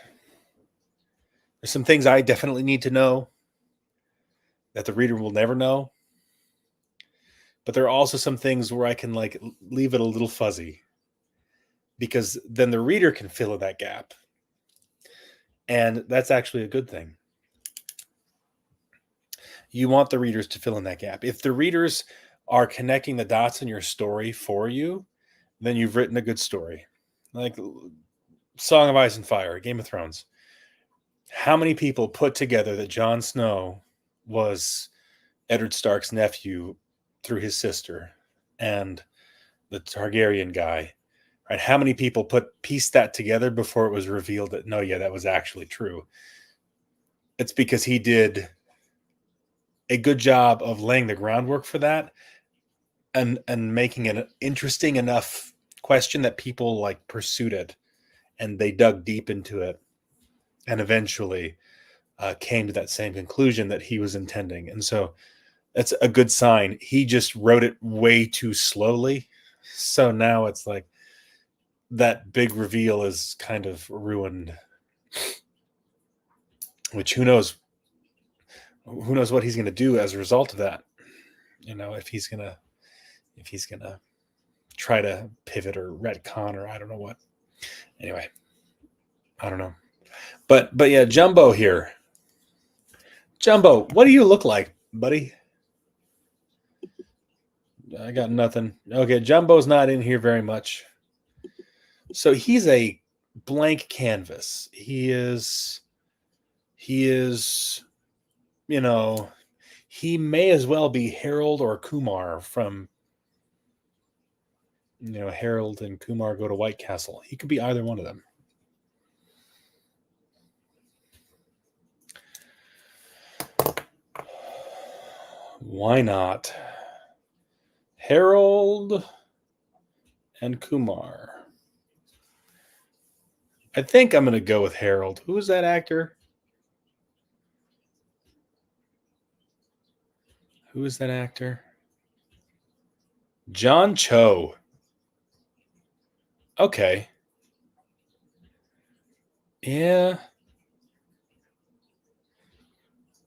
Speaker 1: There's some things I definitely need to know that the reader will never know. But there are also some things where I can like leave it a little fuzzy because then the reader can fill in that gap. And that's actually a good thing. You want the readers to fill in that gap. If the readers are connecting the dots in your story for you, then you've written a good story. Like Song of Ice and Fire, Game of Thrones. How many people put together that Jon Snow was Eddard Stark's nephew through his sister and the Targaryen guy, right? How many people pieced that together before it was revealed that, no, yeah, that was actually true? It's because he did a good job of laying the groundwork for that and making it an interesting enough question that people like pursued it and they dug deep into it and eventually came to that same conclusion that he was intending. And so that's a good sign. He just wrote it way too slowly. So now it's like that big reveal is kind of ruined, which who knows what he's going to do as a result of that. You know, if he's going to try to pivot or retcon or I don't know what. Anyway, I don't know. But yeah, Jumbo here. Jumbo, what do you look like, buddy? I got nothing. Okay, Jumbo's not in here very much. So he's a blank canvas. He is, you know, he may as well be Harold or Kumar from, Harold and Kumar Go to White Castle. He could be either one of them. Why not? Harold and Kumar. I think I'm going to go with Harold. Who is that actor? Who is that actor? John Cho. Okay. Yeah.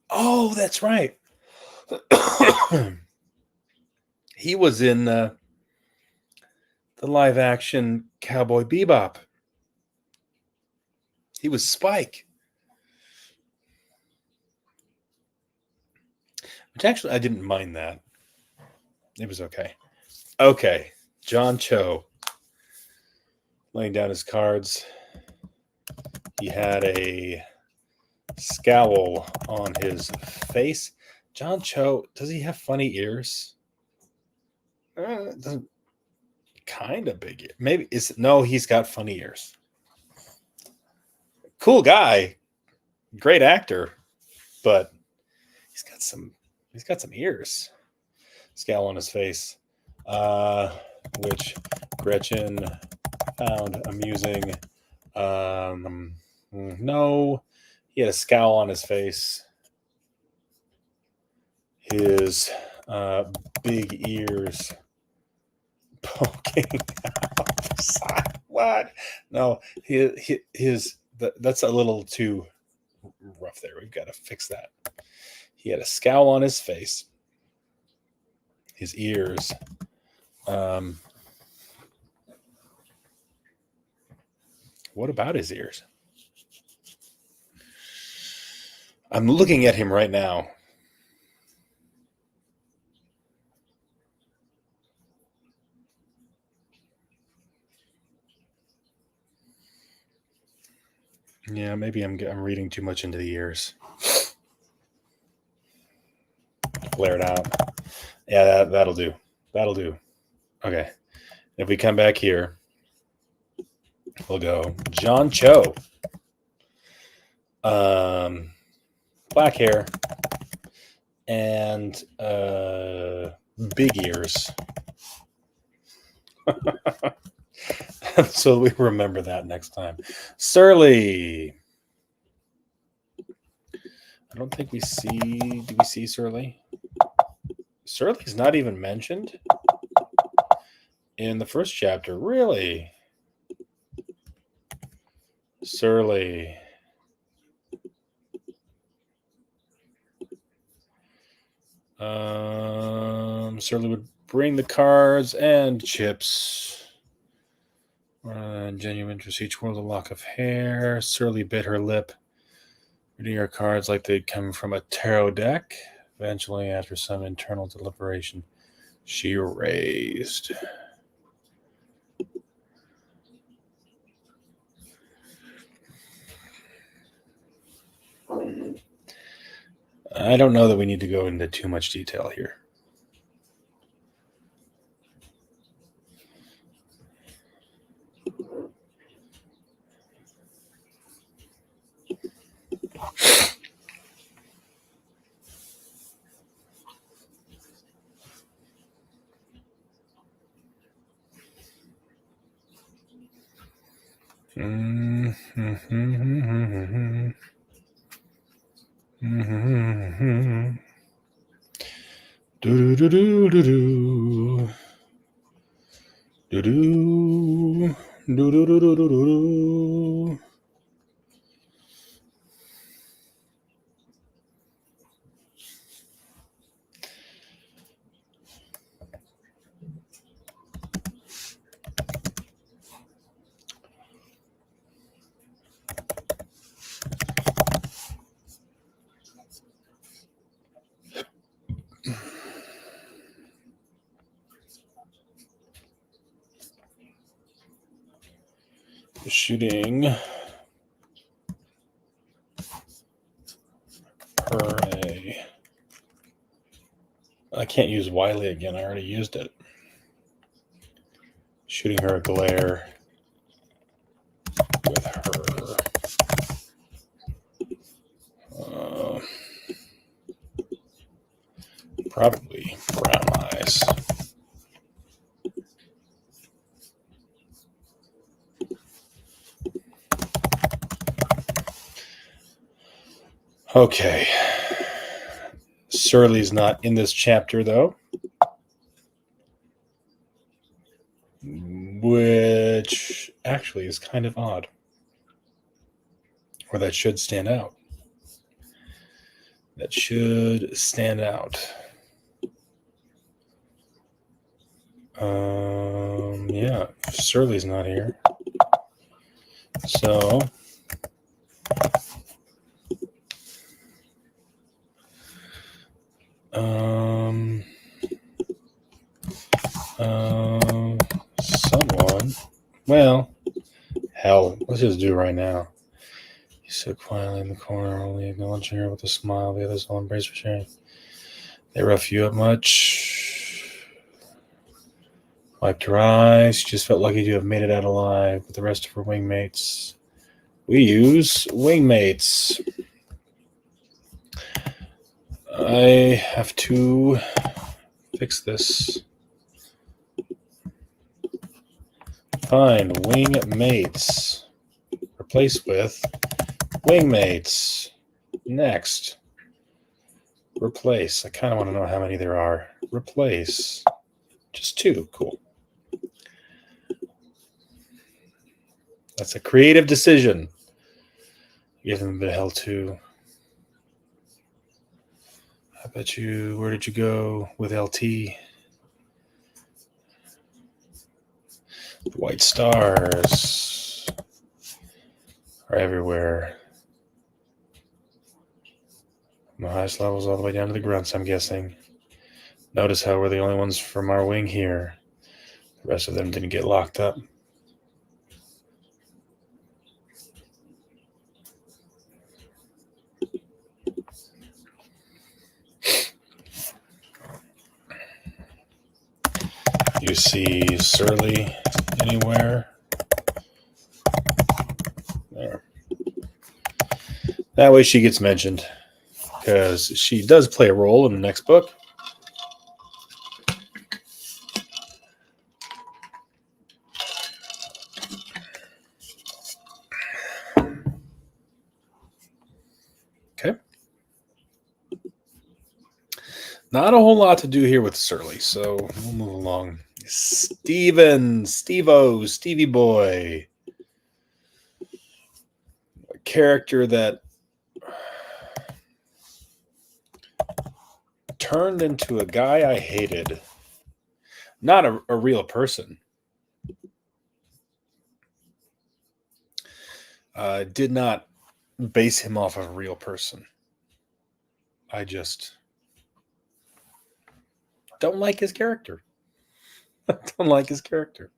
Speaker 1: Oh, that's right. He was in the live action Cowboy Bebop. He was Spike. Which actually, I didn't mind that. It was okay. Okay. John Cho. Laying down his cards. He had a scowl on his face. John Cho, does he have funny ears? Doesn't kind of big ear. Maybe he's got funny ears. Cool guy, great actor, but he's got some ears. Scowl on his face, which Gretchen found amusing. No, he had a scowl on his face. His big ears poking out. What? No, that's a little too rough there. We've got to fix that. He had a scowl on his face. His ears. What about his ears? I'm looking at him right now. Yeah, maybe I'm reading too much into the ears. Flare it out. Yeah, that'll do. That'll do. Okay. If we come back here, we'll go John Cho. Black hair and big ears. So we remember that next time. Surly. I don't think we see. Do we see Surly? Surly's not even mentioned in the first chapter. Really? Surly. Surly would bring the cards and chips. Genuine interest. Each whirled a lock of hair. Surly bit her lip, reading her cards like they'd come from a tarot deck. Eventually, after some internal deliberation, she raised. I don't know that we need to go into too much detail here. Do do do do do do do do do do do do do. Shooting her a. I can't use Wiley again. I already used it. Shooting her a glare with her. Okay. Surly's not in this chapter, though, which actually is kind of odd. Or that should stand out. That should stand out. Yeah, Surly's not here. So someone, well, hell, let's just do it right now. He stood quietly in the corner, only acknowledging her with a smile. The others all embraced for sharing. They rough you up much? Wiped her eyes. She just felt lucky to have made it out alive with the rest of her wingmates. We use wingmates. I have to fix this. Find wingmates. Replace with wingmates. Next. Replace. I kind of want to know how many there are. Replace. Just 2. Cool. That's a creative decision. Give them a bit of hell too. I bet you, where did you go with LT? The white stars are everywhere. From the highest levels all the way down to the grunts, I'm guessing. Notice how we're the only ones from our wing here. The rest of them didn't get locked up. You see Surly anywhere? There. That way she gets mentioned, because she does play a role in the next book. Okay. Not a whole lot to do here with Surly, so we'll move along. Stevie Boy. A character that turned into a guy I hated. Not a real person. Did not base him off of a real person. I just don't like his character. I don't like his character.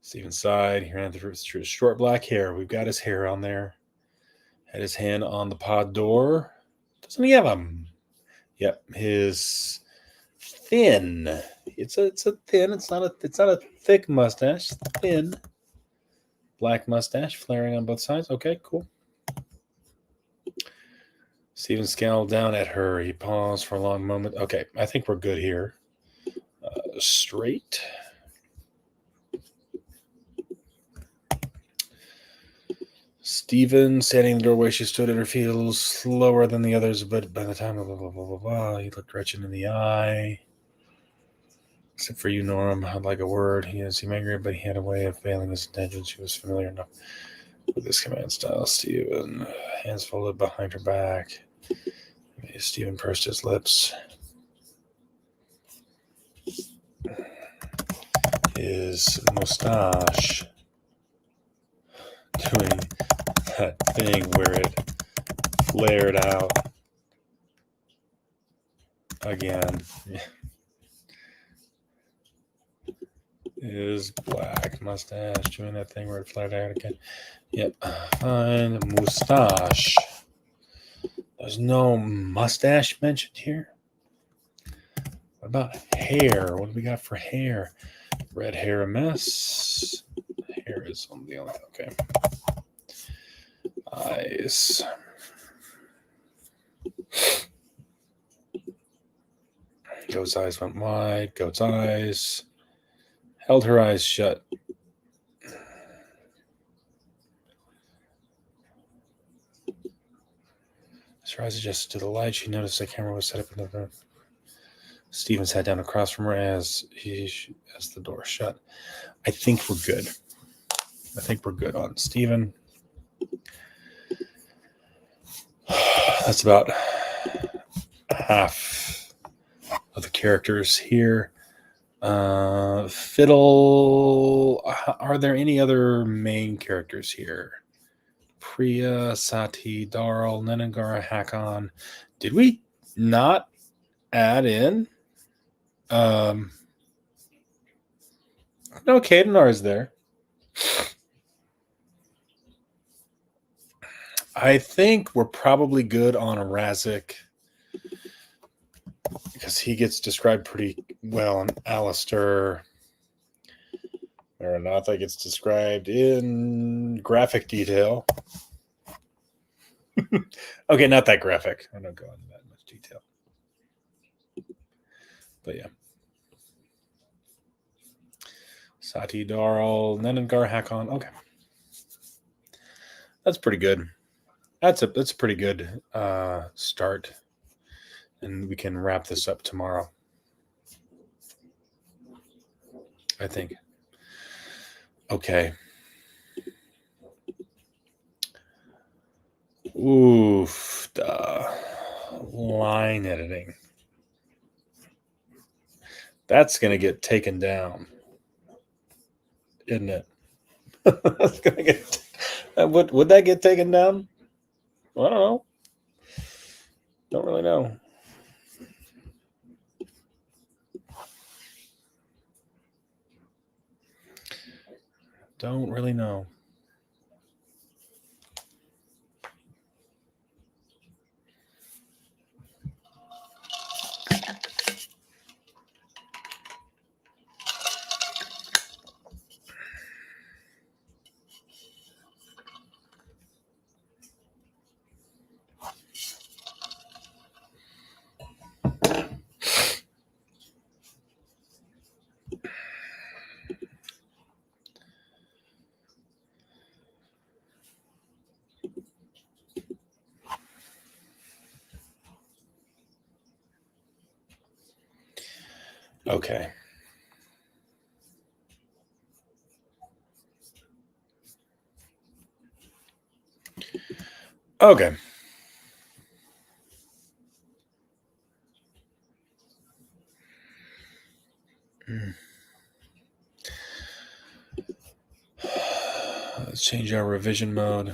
Speaker 1: Stephen sighed. He ran through his short black hair. We've got his hair on there. Had his hand on the pod door. Doesn't he have a? Yep, his thin. It's a thin. It's not a thick mustache. It's thin black mustache flaring on both sides. Okay, cool. Stephen scowled down at her. He paused for a long moment. Okay, I think we're good here. Straight. Stephen, standing in the doorway, she stood at her feet a little slower than the others, but by the time blah, blah, blah, blah, blah, he looked Gretchen in the eye. Except for you, Norm, I'd like a word. He seemed angry, but he had a way of veiling his intention. She was familiar enough with this command style. Stephen, hands folded behind her back. Stephen pursed his lips. His mustache doing that thing where it flared out again. His black mustache doing that thing where it flared out again. Yep. Fine. Mustache. There's no mustache mentioned here. What about hair? What do we got for hair? Red hair a mess. Hair is on the only. Okay. Eyes. Goat's eyes went wide. Goat's eyes. Held her eyes shut. As her eyes adjusted to the light, she noticed the camera was set up in the room. Stephen sat down across from her as the door shut. I think we're good. I think we're good on Stephen. That's about half of the characters here. Fiddle. Are there any other main characters here? Priya, Sati, Darl, Nenangara, Hakon. Did we not add in? No, Kadenar is there. I think we're probably good on Razik because he gets described pretty well, and Alistair. Maranatha gets described in graphic detail. Okay, not that graphic. I don't go into that much detail. But yeah. Sati, Darl, Nenangar, Hakon. Okay. That's pretty good. That's a pretty good start. And we can wrap this up tomorrow, I think. Okay. Oof. Line editing. That's going to get taken down, isn't it? That's going to get. Would that get taken down? I don't know. Don't really know. Don't really know. Okay. Okay. Let's change our revision mode.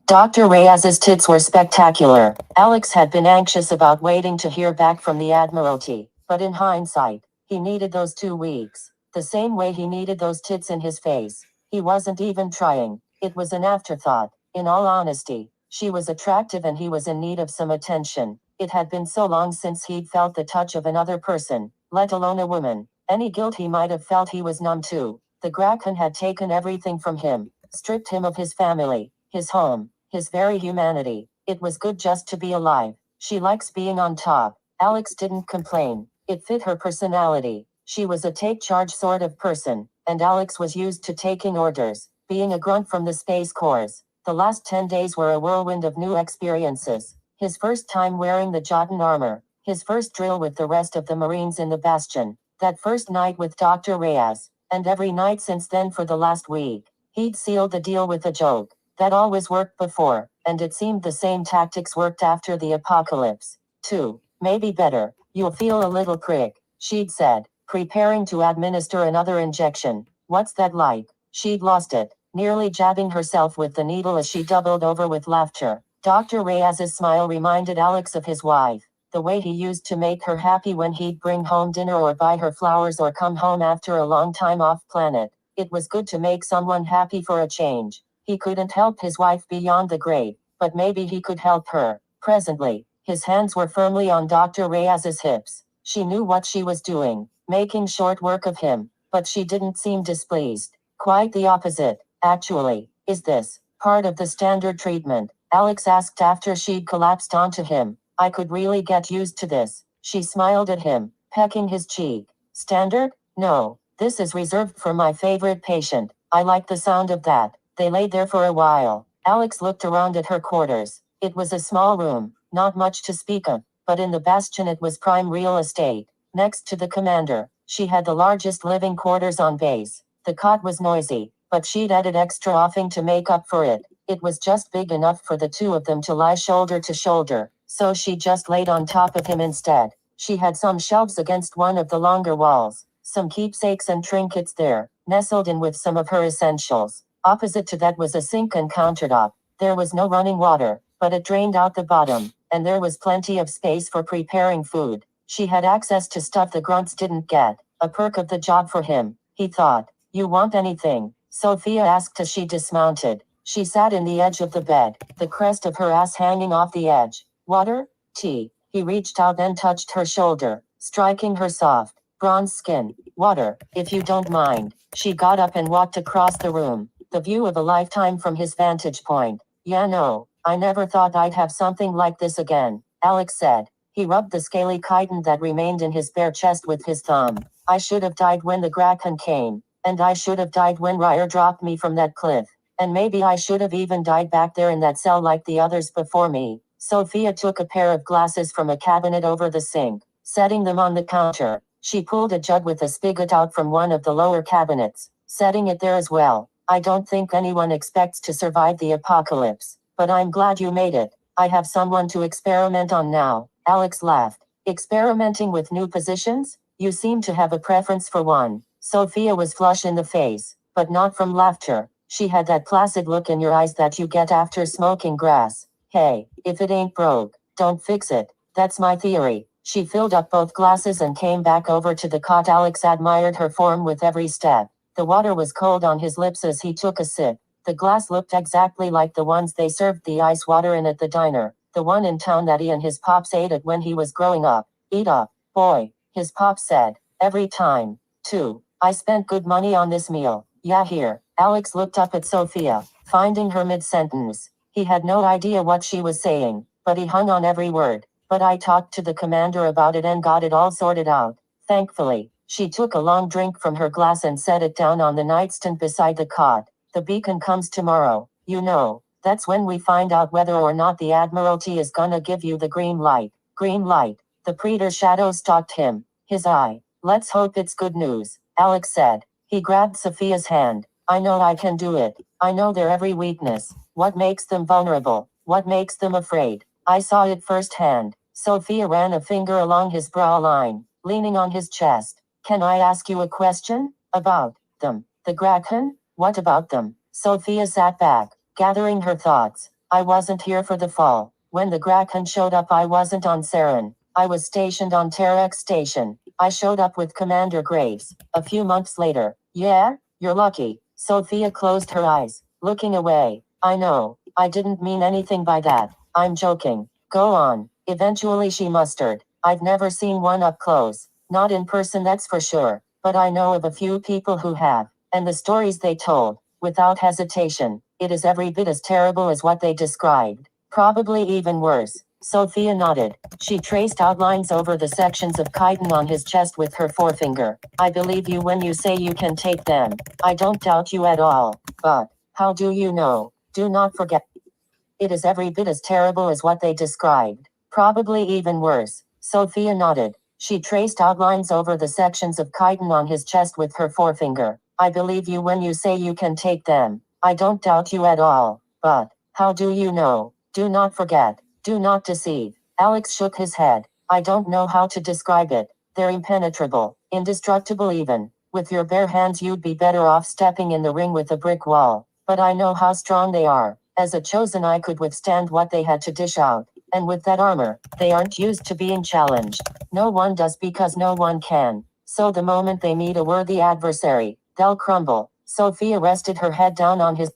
Speaker 2: Dr. Reyes's tits were spectacular. Alex had been anxious about waiting to hear back from the Admiralty, but in hindsight, he needed those 2 weeks. The same way he needed those tits in his face. He wasn't even trying. It was an afterthought. In all honesty, she was attractive and he was in need of some attention. It had been so long since he'd felt the touch of another person, let alone a woman. Any guilt he might have felt he was numb to. The Graken had taken everything from him, stripped him of his family, his home, his very humanity. It was good just to be alive. She likes being on top. Alex didn't complain. It fit her personality. She was a take charge sort of person, and Alex was used to taking orders, being a grunt from the Space Corps. The last 10 days were a whirlwind of new experiences. His first time wearing the Jotun armor, his first drill with the rest of the Marines in the Bastion, that first night with Dr. Reyes, and every night since then for the last week. He'd sealed the deal with a joke. That always worked before, and it seemed the same tactics worked after the apocalypse, too. Maybe better. You'll feel a little prick, she'd said, preparing to administer another injection. What's that like? She'd lost it, nearly jabbing herself with the needle as she doubled over with laughter. Dr. Reyes's smile reminded Alex of his wife, the way he used to make her happy when he'd bring home dinner or buy her flowers or come home after a long time off planet. It was good to make someone happy for a change. He couldn't help his wife beyond the grave, but maybe he could help her. Presently, his hands were firmly on Dr. Reyes's hips. She knew what she was doing, making short work of him, but she didn't seem displeased. Quite the opposite, actually. Is this part of the standard treatment? Alex asked after she'd collapsed onto him. I could really get used to this. She smiled at him, pecking his cheek. Standard? No, this is reserved for my favorite patient. I like the sound of that. They lay there for a while. Alex looked around at her quarters. It was a small room, not much to speak of, but in the bastion it was prime real estate. Next to the commander, she had the largest living quarters on base. The cot was noisy, but she'd added extra offing to make up for it. It was just big enough for the two of them to lie shoulder to shoulder, so she just laid on top of him instead. She had some shelves against one of the longer walls, some keepsakes and trinkets there, nestled in with some of her essentials. Opposite to that was a sink and countertop. There was no running water, but it drained out the bottom, and there was plenty of space for preparing food. She had access to stuff the grunts didn't get, a perk of the job for him, he thought. You want anything? Sophia asked as she dismounted. She sat in the edge of the bed, the crest of her ass hanging off the edge. Water? Tea. He reached out and touched her shoulder, striking her soft, bronze skin. Water, if you don't mind. She got up and walked across the room, the view of a lifetime from his vantage point. Yeah, no, I never thought I'd have something like this again, Alex said. He rubbed the scaly chitin that remained in his bare chest with his thumb. I should have died when the Kraken came, and I should have died when Ryer dropped me from that cliff. And maybe I should have even died back there in that cell like the others before me. Sophia took a pair of glasses from a cabinet over the sink, setting them on the counter. She pulled a jug with a spigot out from one of the lower cabinets, setting it there as well. I don't think anyone expects to survive the apocalypse, but I'm glad you made it. I have someone to experiment on now. Alex laughed. Experimenting with new positions? You seem to have a preference for one. Sophia was flush in the face, but not from laughter. She had that placid look in your eyes that you get after smoking grass. Hey, if it ain't broke, don't fix it. That's my theory. She filled up both glasses and came back over to the cot. Alex admired her form with every step. The water was cold on his lips as he took a sip. The glass looked exactly like the ones they served the ice water in at the diner, the one in town that he and his pops ate at when he was growing up. Eat up, boy, his pops said. Every time, too. I spent good money on this meal. Yeah, here. Alex looked up at Sophia, finding her mid-sentence. He had no idea what she was saying, but he hung on every word. But I talked to the commander about it and got it all sorted out. Thankfully. She took a long drink from her glass and set it down on the nightstand beside the cot. The beacon comes tomorrow. You know, that's when we find out whether or not the Admiralty is gonna give you the green light. Green light. The Praetor's shadow stalked him. His eye. Let's hope it's good news, Alex said. He grabbed Sophia's hand. I know I can do it. I know their every weakness. What makes them vulnerable? What makes them afraid? I saw it firsthand. Sophia ran a finger along his brow line, leaning on his chest. Can I ask you a question? About them. The Kraken? What about them? Sophia sat back, gathering her thoughts. I wasn't here for the fall. When the Kraken showed up, I wasn't on Saren. I was stationed on Terex Station. I showed up with Commander Graves a few months later. Yeah? You're lucky. Sophia closed her eyes, looking away. I know. I didn't mean anything by that. I'm joking. Go on. Eventually she mustered. I've never seen one up close. Not in person, that's for sure, but I know of a few people who have, and the stories they told, without hesitation, it is every bit as terrible as what they described. Probably even worse. Sophia nodded. She traced outlines over the sections of chitin on his chest with her forefinger. I believe you when you say you can take them. I don't doubt you at all. But, how do you know? Do not forget. It is every bit as terrible as what they described. Probably even worse. Sophia nodded. She traced outlines over the sections of chitin on his chest with her forefinger. I believe you when you say you can take them. I don't doubt you at all. But, how do you know? Do not forget. Do not deceive. Alex shook his head. I don't know how to describe it. They're impenetrable, indestructible even. With your bare hands you'd be better off stepping in the ring with a brick wall. But I know how strong they are. As a chosen I could withstand what they had to dish out. And with that armor, they aren't used to being challenged. No one does because no one can. So the moment they meet a worthy adversary, they'll crumble. Sophia rested her head down on his.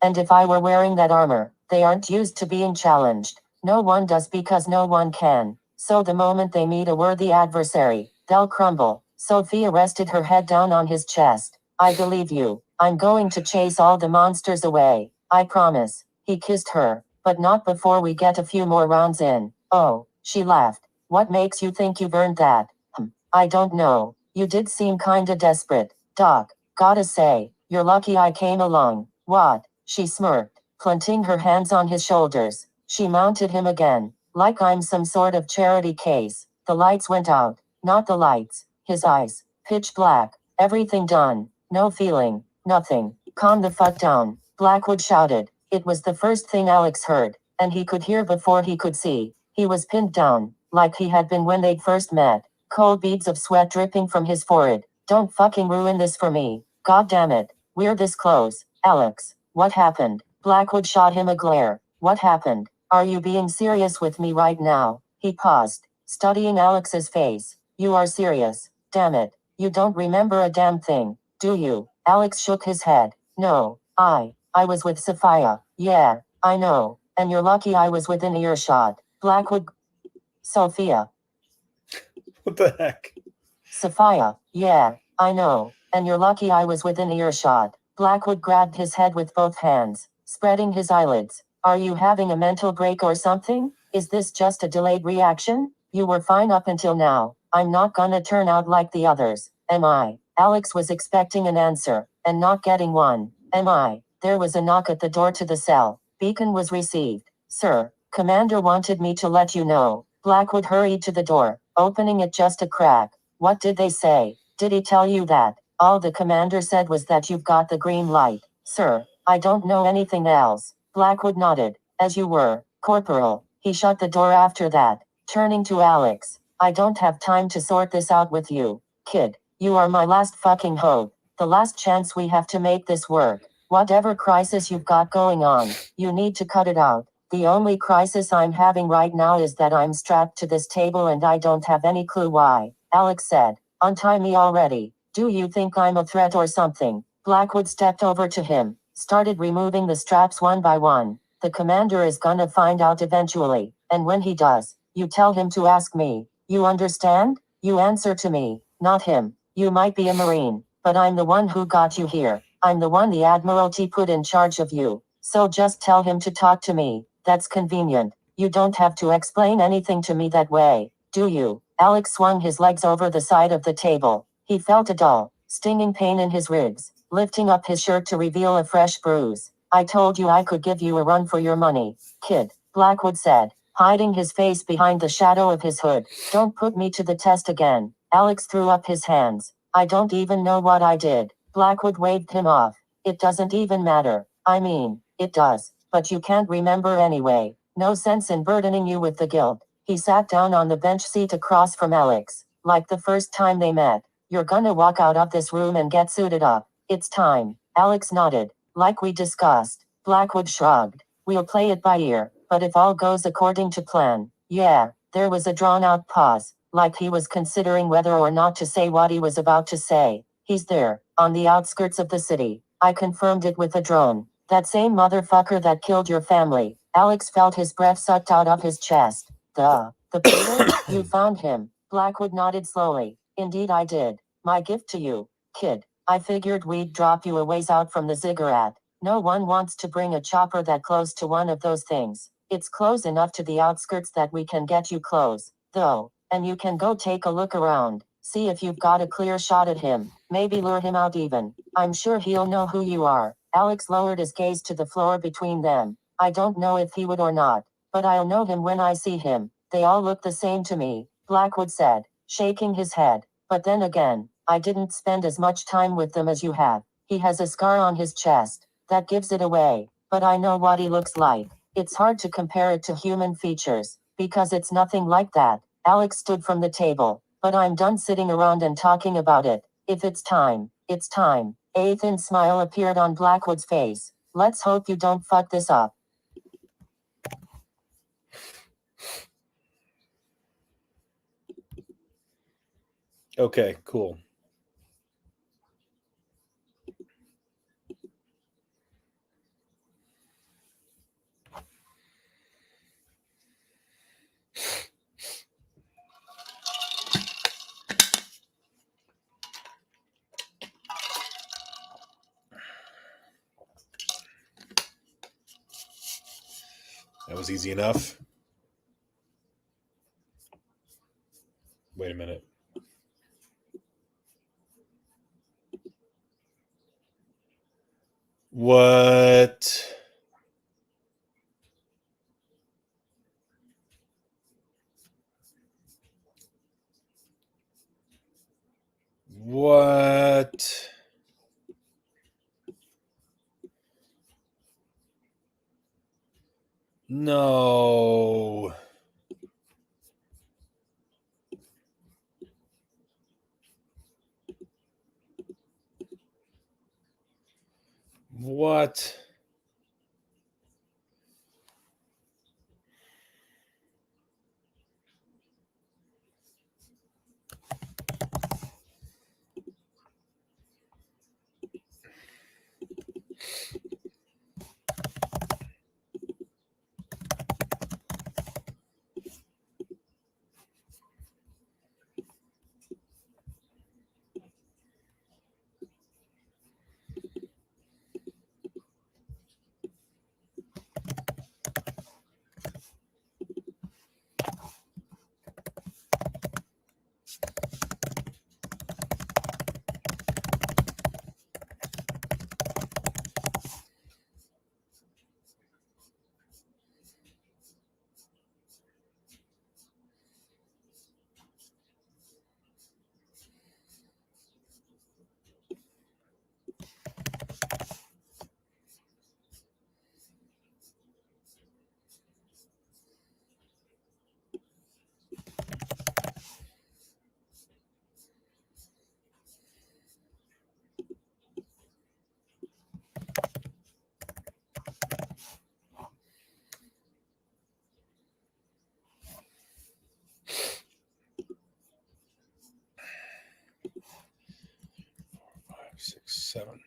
Speaker 2: And if I were wearing that armor, they aren't used to being challenged. No one does because no one can. So the moment they meet a worthy adversary, they'll crumble. Sophia rested her head down on his chest. I believe you. I'm going to chase all the monsters away. I promise. He kissed her, but not before we get a few more rounds in. Oh, She laughed. What makes you think you've earned that? I don't know. You did seem kinda desperate, Doc. Gotta say, you're lucky I came along. What? She smirked, planting her hands on his shoulders. She mounted him again, like I'm some sort of charity case. The lights went out. Not the lights. His eyes. Pitch black. Everything done. No feeling. Nothing. Calm the fuck down, Blackwood shouted. It was the first thing Alex heard, and he could hear before he could see. He was pinned down, like he had been when they'd first met. Cold beads of sweat dripping from his forehead. Don't fucking ruin this for me. God damn it. We're this close. Alex, what happened? Blackwood shot him a glare. What happened? Are you being serious with me right now? He paused, studying Alex's face. You are serious. Damn it. You don't remember a damn thing, do you? Alex shook his head. No, I was with Sophia. Yeah, I know. And you're lucky I was within earshot. Blackwood. Sophia.
Speaker 1: What the heck?
Speaker 2: Sophia. Yeah, I know. And you're lucky I was within earshot. Blackwood grabbed his head with both hands, spreading his eyelids. Are you having a mental break or something? Is this just a delayed reaction? You were fine up until now. I'm not gonna turn out like the others, am I? Alex was expecting an answer, and not getting one. Am I? There was a knock at the door to the cell. Beacon was received. Sir, Commander wanted me to let you know. Blackwood hurried to the door, opening it just a crack. What did they say? Did he tell you that? All the commander said was that you've got the green light. Sir, I don't know anything else. Blackwood nodded. As you were, Corporal. He shut the door after that, turning to Alex. I don't have time to sort this out with you, kid. You are my last fucking hope. The last chance we have to make this work. Whatever crisis you've got going on, you need to cut it out. The only crisis I'm having right now is that I'm strapped to this table and I don't have any clue why. Alex said, untie me already. Do you think I'm a threat or something? Blackwood stepped over to him, started removing the straps one by one. The commander is gonna find out eventually, and when he does, you tell him to ask me. You understand? You answer to me, not him. You might be a Marine, but I'm the one who got you here. I'm the one the Admiralty put in charge of you. So just tell him to talk to me. That's convenient. You don't have to explain anything to me that way, do you? Alex swung his legs over the side of the table. He felt a dull, stinging pain in his ribs, lifting up his shirt to reveal a fresh bruise. I told you I could give you a run for your money, kid, Blackwood said, hiding his face behind the shadow of his hood. Don't put me to the test again. Alex threw up his hands. I don't even know what I did. Blackwood waved him off. It doesn't even matter. I mean, it does, but you can't remember anyway. No sense in burdening you with the guilt. He sat down on the bench seat across from Alex, like the first time they met. You're gonna walk out of this room and get suited up. It's time. Alex nodded, like we discussed. Blackwood shrugged. We'll play it by ear, but if all goes according to plan. Yeah, there was a drawn-out pause, like he was considering whether or not to say what he was about to say. He's there, on the outskirts of the city. I confirmed it with a drone. That same motherfucker that killed your family. Alex felt his breath sucked out of his chest. The Peter? You found him. Blackwood nodded slowly. Indeed I did. My gift to you, kid. I figured we'd drop you a ways out from the ziggurat. No one wants to bring a chopper that close to one of those things. It's close enough to the outskirts that we can get you close, though, and you can go take a look around. See if you've got a clear shot at him. Maybe lure him out even. I'm sure he'll know who you are. Alex lowered his gaze to the floor between them. I don't know if he would or not, but I'll know him when I see him. They all look the same to me, Blackwood said, shaking his head. But then again, I didn't spend as much time with them as you have. He has a scar on his chest. That gives it away. But I know what he looks like. It's hard to compare it to human features, because it's nothing like that. Alex stood from the table. But I'm done sitting around and talking about it. If it's time, it's time. A thin smile appeared on Blackwood's face. Let's hope you don't fuck this up.
Speaker 1: Okay, cool. That was easy enough. Wait a minute. What? What? No. What? Five, six, seven.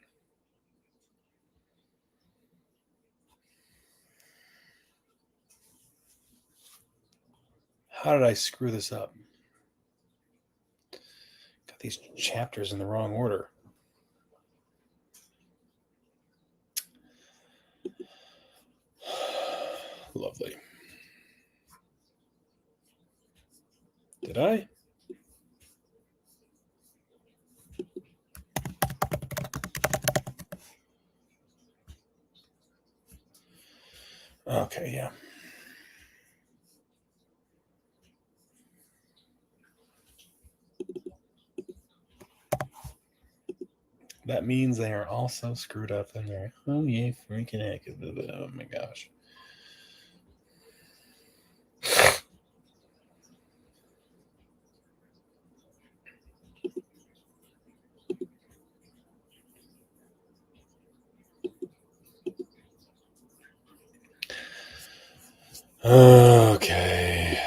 Speaker 1: How did I screw this up? Got these chapters in the wrong order. Lovely. Did I? Okay, yeah. That means they are also screwed up in there. Oh, yeah, freaking heck. Oh, my gosh. Okay.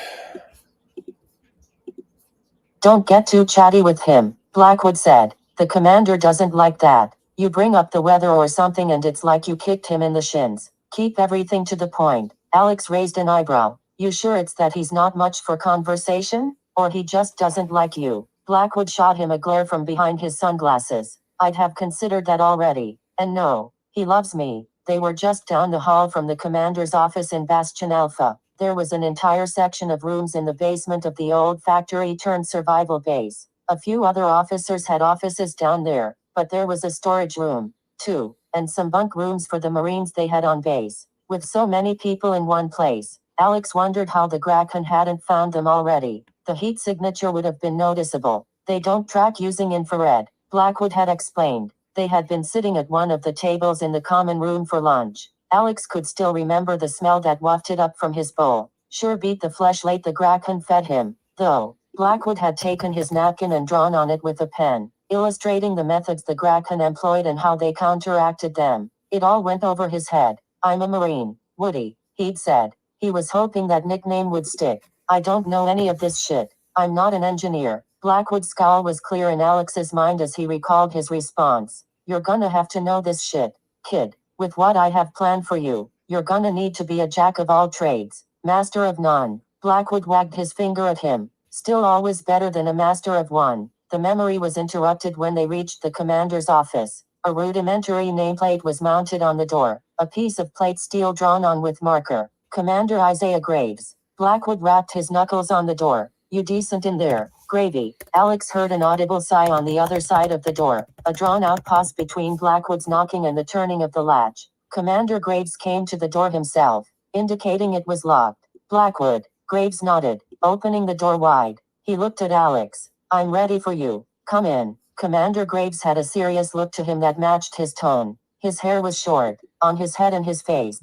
Speaker 2: Don't get too chatty with him, Blackwood said. The commander doesn't like that. You bring up the weather or something and it's like you kicked him in the shins. Keep everything to the point. Alex raised an eyebrow. You sure it's that he's not much for conversation? Or he just doesn't like you? Blackwood shot him a glare from behind his sunglasses. I'd have considered that already. And no, he loves me. They were just down the hall from the commander's office in Bastion Alpha. There was an entire section of rooms in the basement of the old factory-turned-survival base. A few other officers had offices down there, but there was a storage room, too, and some bunk rooms for the Marines they had on base. With so many people in one place, Alex wondered how the Kraken hadn't found them already. The heat signature would have been noticeable. They don't track using infrared, Blackwood had explained. They had been sitting at one of the tables in the common room for lunch. Alex could still remember the smell that wafted up from his bowl. Sure beat the fleshlight the Kraken fed him, though. Blackwood had taken his napkin and drawn on it with a pen, illustrating the methods the Kraken employed and how they counteracted them. It all went over his head. I'm a Marine, Woody, he'd said. He was hoping that nickname would stick. I don't know any of this shit. I'm not an engineer. Blackwood's scowl was clear in Alex's mind as he recalled his response. You're gonna have to know this shit, kid. With what I have planned for you, you're gonna need to be a jack of all trades, master of none. Blackwood wagged his finger at him. Still always better than a master of one. The memory was interrupted when they reached the commander's office. A rudimentary nameplate was mounted on the door, a piece of plate steel drawn on with marker. Commander Isaiah Graves. Blackwood rapped his knuckles on the door. You decent in there, Gravy. Alex heard an audible sigh on the other side of the door, a drawn-out pause between Blackwood's knocking and the turning of the latch. Commander Graves came to the door himself, indicating it was locked. Blackwood. Graves nodded, opening the door wide. He looked at Alex. I'm ready for you. Come in. Commander Graves had a serious look to him that matched his tone. His hair was short, on his head and his face.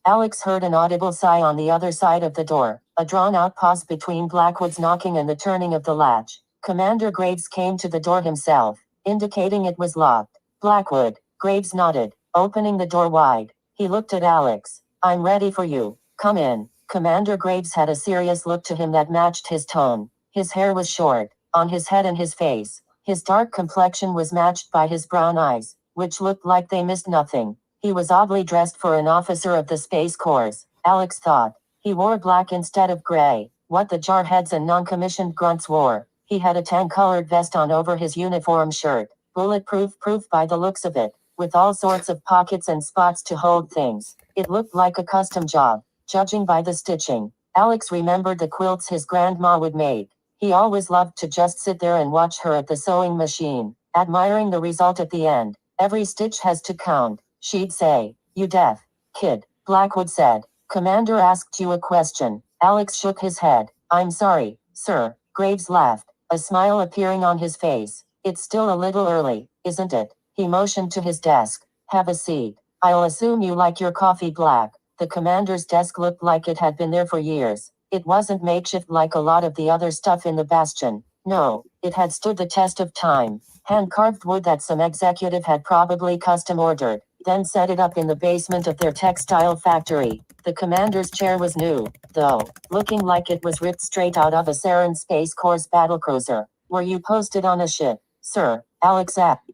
Speaker 2: Alex heard an audible sigh on the other side of the door, a drawn-out pause between Blackwood's knocking and the turning of the latch. Commander Graves came to the door himself, indicating it was locked. Blackwood. Graves nodded, opening the door wide. He looked at Alex. I'm ready for you. Come in. Commander Graves had a serious look to him that matched his tone. His hair was short, on his head and his face. His dark complexion was matched by his brown eyes, which looked like they missed nothing. He was oddly dressed for an officer of the Space Corps, Alex thought. He wore black instead of gray, what the jarheads and non-commissioned grunts wore. He had a tan-colored vest on over his uniform shirt, bulletproof by the looks of it, with all sorts of pockets and spots to hold things. It looked like a custom job, judging by the stitching. Alex remembered the quilts his grandma would make. He always loved to just sit there and watch her at the sewing machine, admiring the result at the end. Every stitch has to count, she'd say. You deaf, kid, Blackwood said. Commander asked you a question. Alex shook his head. I'm sorry, sir. Graves laughed, a smile appearing on his face. It's still a little early, isn't it? He motioned to his desk. Have a seat. I'll assume you like your coffee black. The commander's desk looked like it had been there for years. It wasn't makeshift like a lot of the other stuff in the Bastion. No, it had stood the test of time. Hand-carved wood that some executive had probably custom ordered, then set it up in the basement of their textile factory. The commander's chair was new, though, looking like it was ripped straight out of a Sarin Space Corps battlecruiser. Were you posted on a ship, sir? Alex asked.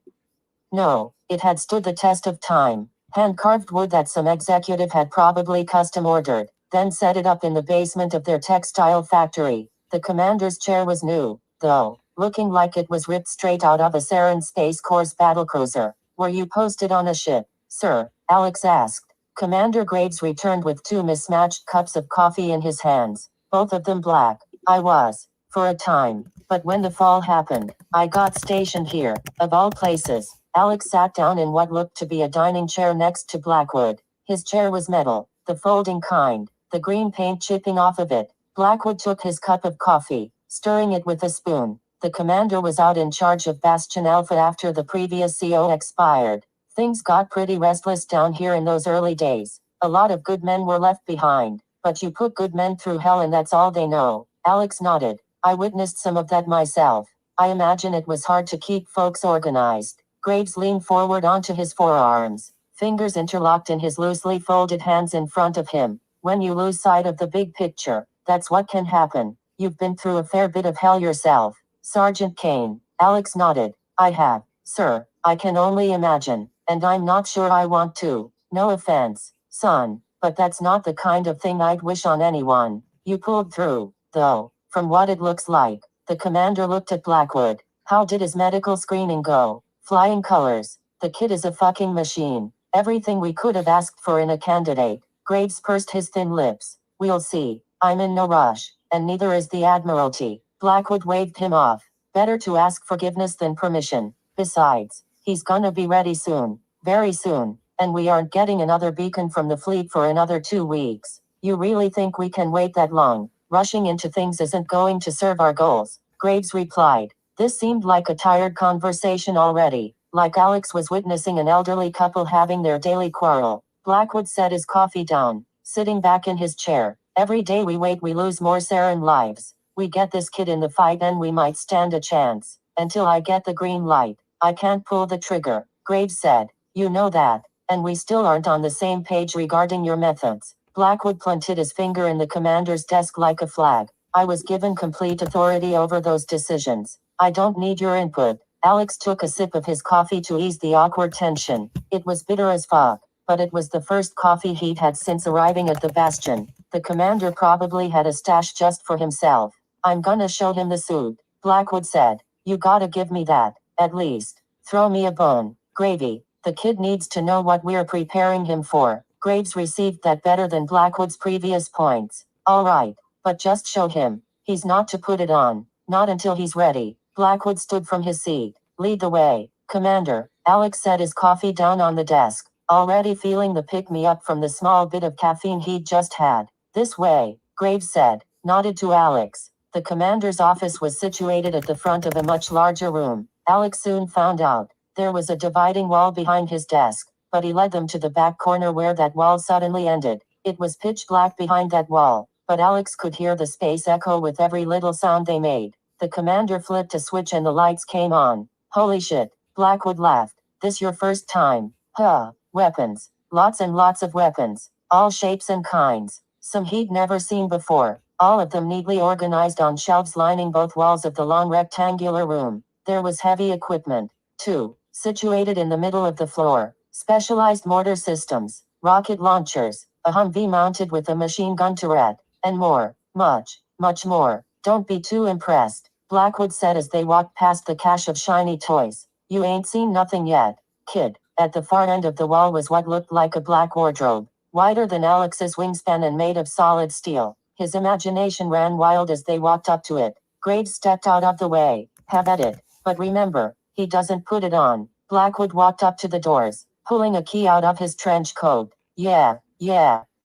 Speaker 2: No, it had stood the test of time. Hand-carved wood that some executive had probably custom ordered, then set it up in the basement of their textile factory. The commander's chair was new, though, looking like it was ripped straight out of a Sarin Space Corps battlecruiser. Were you posted on a ship, sir? Alex asked. Commander Graves returned with two mismatched cups of coffee in his hands, both of them black. I was, for a time, but when the fall happened, I got stationed here, of all places. Alex sat down in what looked to be a dining chair next to Blackwood. His chair was metal, the folding kind, the green paint chipping off of it. Blackwood took his cup of coffee, stirring it with a spoon. The commander was out in charge of Bastion Alpha after the previous CO expired. Things got pretty restless down here in those early days. A lot of good men were left behind, but you put good men through hell and that's all they know. Alex nodded. I witnessed some of that myself. I imagine it was hard to keep folks organized. Graves leaned forward onto his forearms, fingers interlocked in his loosely folded hands in front of him. When you lose sight of the big picture, that's what can happen. You've been through a fair bit of hell yourself, Sergeant Kane. Alex nodded. I have, sir. I can only imagine, and I'm not sure I want to. No offense, son, but that's not the kind of thing I'd wish on anyone. You pulled through, though, from what it looks like. The commander looked at Blackwood. How did his medical screening go? Flying colors. The kid is a fucking machine. Everything we could have asked for in a candidate. Graves pursed his thin lips. We'll see. I'm in no rush, and neither is the Admiralty. Blackwood waved him off. Better to ask forgiveness than permission. Besides, he's gonna be ready soon. Very soon. And we aren't getting another beacon from the fleet for another 2 weeks. You really think we can wait that long? Rushing into things isn't going to serve our goals. Graves replied. This seemed like a tired conversation already, like Alex was witnessing an elderly couple having their daily quarrel. Blackwood set his coffee down, sitting back in his chair. Every day we wait we lose more Sarin lives. We get this kid in the fight and we might stand a chance. Until I get the green light, I can't pull the trigger, Graves said. You know that, and we still aren't on the same page regarding your methods. Blackwood planted his finger in the commander's desk like a flag. I was given complete authority over those decisions. I don't need your input. Alex took a sip of his coffee to ease the awkward tension. It was bitter as fuck, but it was the first coffee he'd had since arriving at the Bastion. The commander probably had a stash just for himself. I'm gonna show him the suit, Blackwood said. You gotta give me that, at least. Throw me a bone. Gravy. The kid needs to know what we're preparing him for. Graves received that better than Blackwood's previous points. All right, but just show him. He's not to put it on. Not until he's ready. Blackwood stood from his seat. Lead the way, Commander. Alex set his coffee down on the desk, already feeling the pick-me-up from the small bit of caffeine he'd just had. This way, Graves said, nodded to Alex. The commander's office was situated at the front of a much larger room. Alex soon found out. There was a dividing wall behind his desk, but he led them to the back corner where that wall suddenly ended. It was pitch black behind that wall, but Alex could hear the space echo with every little sound they made. The commander flipped a switch and the lights came on. Holy shit, Blackwood laughed. This your first time? Huh, weapons. Lots and lots of weapons. All shapes and kinds. Some he'd never seen before. All of them neatly organized on shelves lining both walls of the long rectangular room. There was heavy equipment, too, situated in the middle of the floor. Specialized mortar systems, rocket launchers, a Humvee mounted with a machine gun turret, and more. Much, much more. Don't be too impressed, Blackwood said as they walked past the cache of shiny toys. You ain't seen nothing yet, kid. At the far end of the wall was what looked like a black wardrobe, wider than Alex's wingspan and made of solid steel. His imagination ran wild as they walked up to it. Graves stepped out of the way. Have at it. But remember, he doesn't put it on. Blackwood walked up to the doors, pulling a key out of his trench coat. Yeah,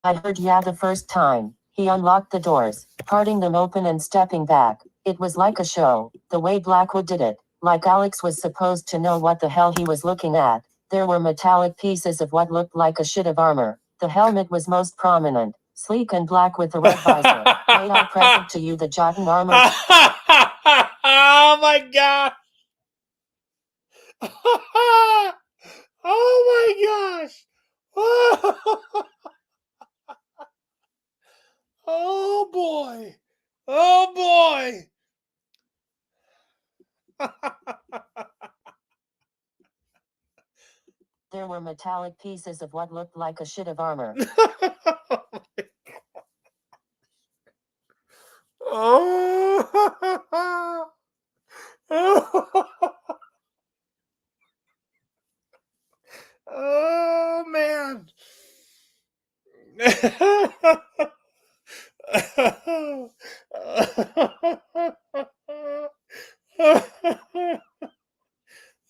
Speaker 2: I heard ya the first time. He unlocked the doors, parting them open and stepping back. It was like a show, the way Blackwood did it. Like Alex was supposed to know what the hell he was looking at. There were metallic pieces of what looked like a shit of armor. The helmet was most prominent, sleek and black with a red visor. May I present to you the Jotun armor?
Speaker 1: Oh my god! Oh my gosh! Oh boy! Oh boy!
Speaker 2: There were metallic pieces of what looked like a shit of armor.
Speaker 1: Oh. Oh man. Oh,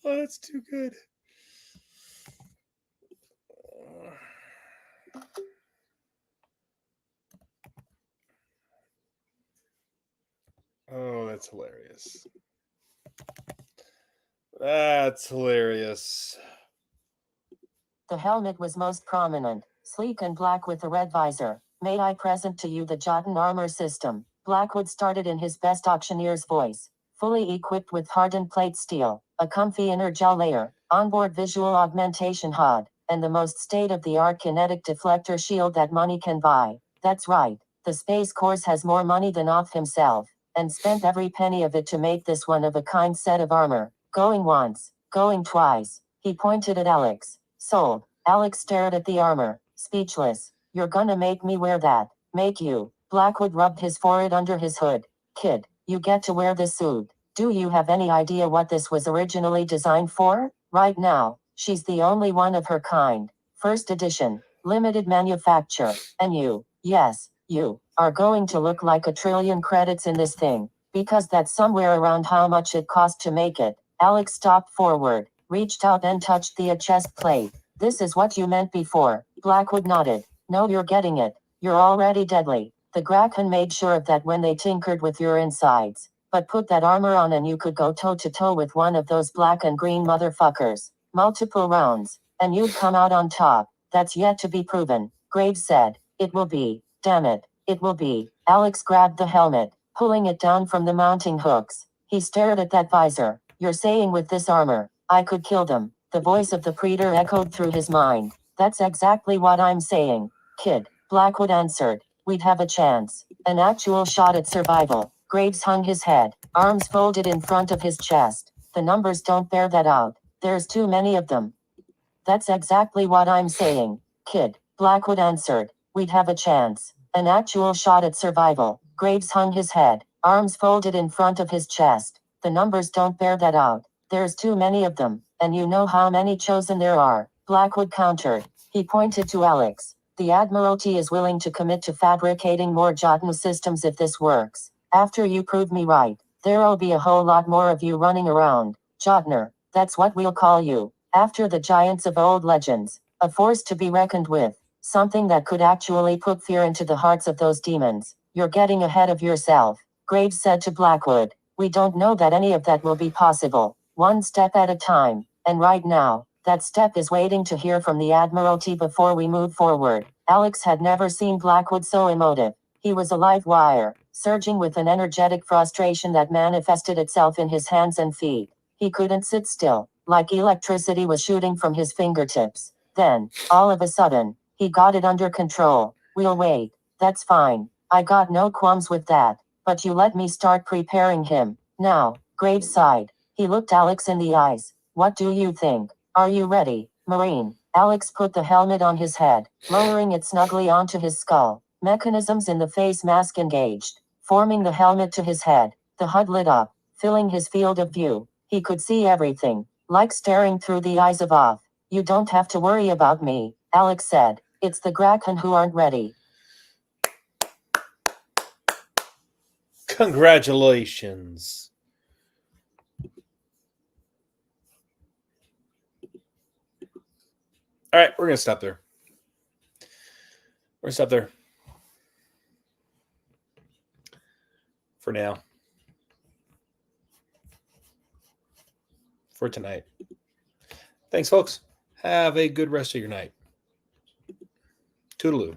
Speaker 1: that's too good. Oh, that's hilarious. That's hilarious.
Speaker 2: The helmet was most prominent, sleek and black with a red visor. May I present to you the Jotun armor system? Blackwood started in his best auctioneer's voice. Fully equipped with hardened plate steel, a comfy inner gel layer, onboard visual augmentation HUD, and the most state-of-the-art kinetic deflector shield that money can buy. That's right, the Space Corps has more money than Off himself, and spent every penny of it to make this one-of-a-kind set of armor. Going once, going twice. He pointed at Alex. Sold. Alex stared at the armor, speechless. You're gonna make me wear that. Make you. Blackwood rubbed his forehead under his hood. Kid, you get to wear this suit. Do you have any idea what this was originally designed for? Right now, she's the only one of her kind. First edition, limited manufacture. And you, yes, you, are going to look like a trillion credits in this thing. Because that's somewhere around how much it cost to make it. Alex stopped forward, reached out and touched the chest plate. This is what you meant before. Blackwood nodded. No, you're getting it. You're already deadly. The Kraken made sure of that when they tinkered with your insides. But put that armor on and you could go toe to toe with one of those black and green motherfuckers. Multiple rounds. And you'd come out on top. That's yet to be proven. Graves said. It will be. Damn it. It will be. Alex grabbed the helmet, pulling it down from the mounting hooks. He stared at that visor. You're saying with this armor, I could kill them. The voice of the Praetor echoed through his mind. That's exactly what I'm saying, kid. Blackwood answered. We'd have a chance. An actual shot at survival. Graves hung his head, arms folded in front of his chest. The numbers don't bear that out. There's too many of them. That's exactly what I'm saying, kid. Blackwood answered. We'd have a chance. An actual shot at survival. Graves hung his head, arms folded in front of his chest. The numbers don't bear that out. There's too many of them, and you know how many chosen there are. Blackwood countered. He pointed to Alex. The Admiralty is willing to commit to fabricating more Jotun systems if this works. After you prove me right, there'll be a whole lot more of you running around. Jotner, that's what we'll call you. After the giants of old legends. A force to be reckoned with. Something that could actually put fear into the hearts of those demons. You're getting ahead of yourself, Graves said to Blackwood. We don't know that any of that will be possible. One step at a time. And right now, that step is waiting to hear from the Admiralty before we move forward. Alex had never seen Blackwood so emotive. He was a live wire, surging with an energetic frustration that manifested itself in his hands and feet. He couldn't sit still, like electricity was shooting from his fingertips. Then, all of a sudden, he got it under control. We'll wait. That's fine. I got no qualms with that. But you let me start preparing him. Now, Graves sighed. He looked Alex in the eyes. What do you think? Are you ready, Marine? Alex put the helmet on his head, lowering it snugly onto his skull. Mechanisms in the face mask engaged, forming the helmet to his head. The HUD lit up, filling his field of view. He could see everything, like staring through the eyes of Off. You don't have to worry about me, Alex said. It's the Graken who aren't ready.
Speaker 1: Congratulations. All right, we're going to stop there. We're going to stop there for now. For tonight. Thanks, folks. Have a good rest of your night. Toodaloo.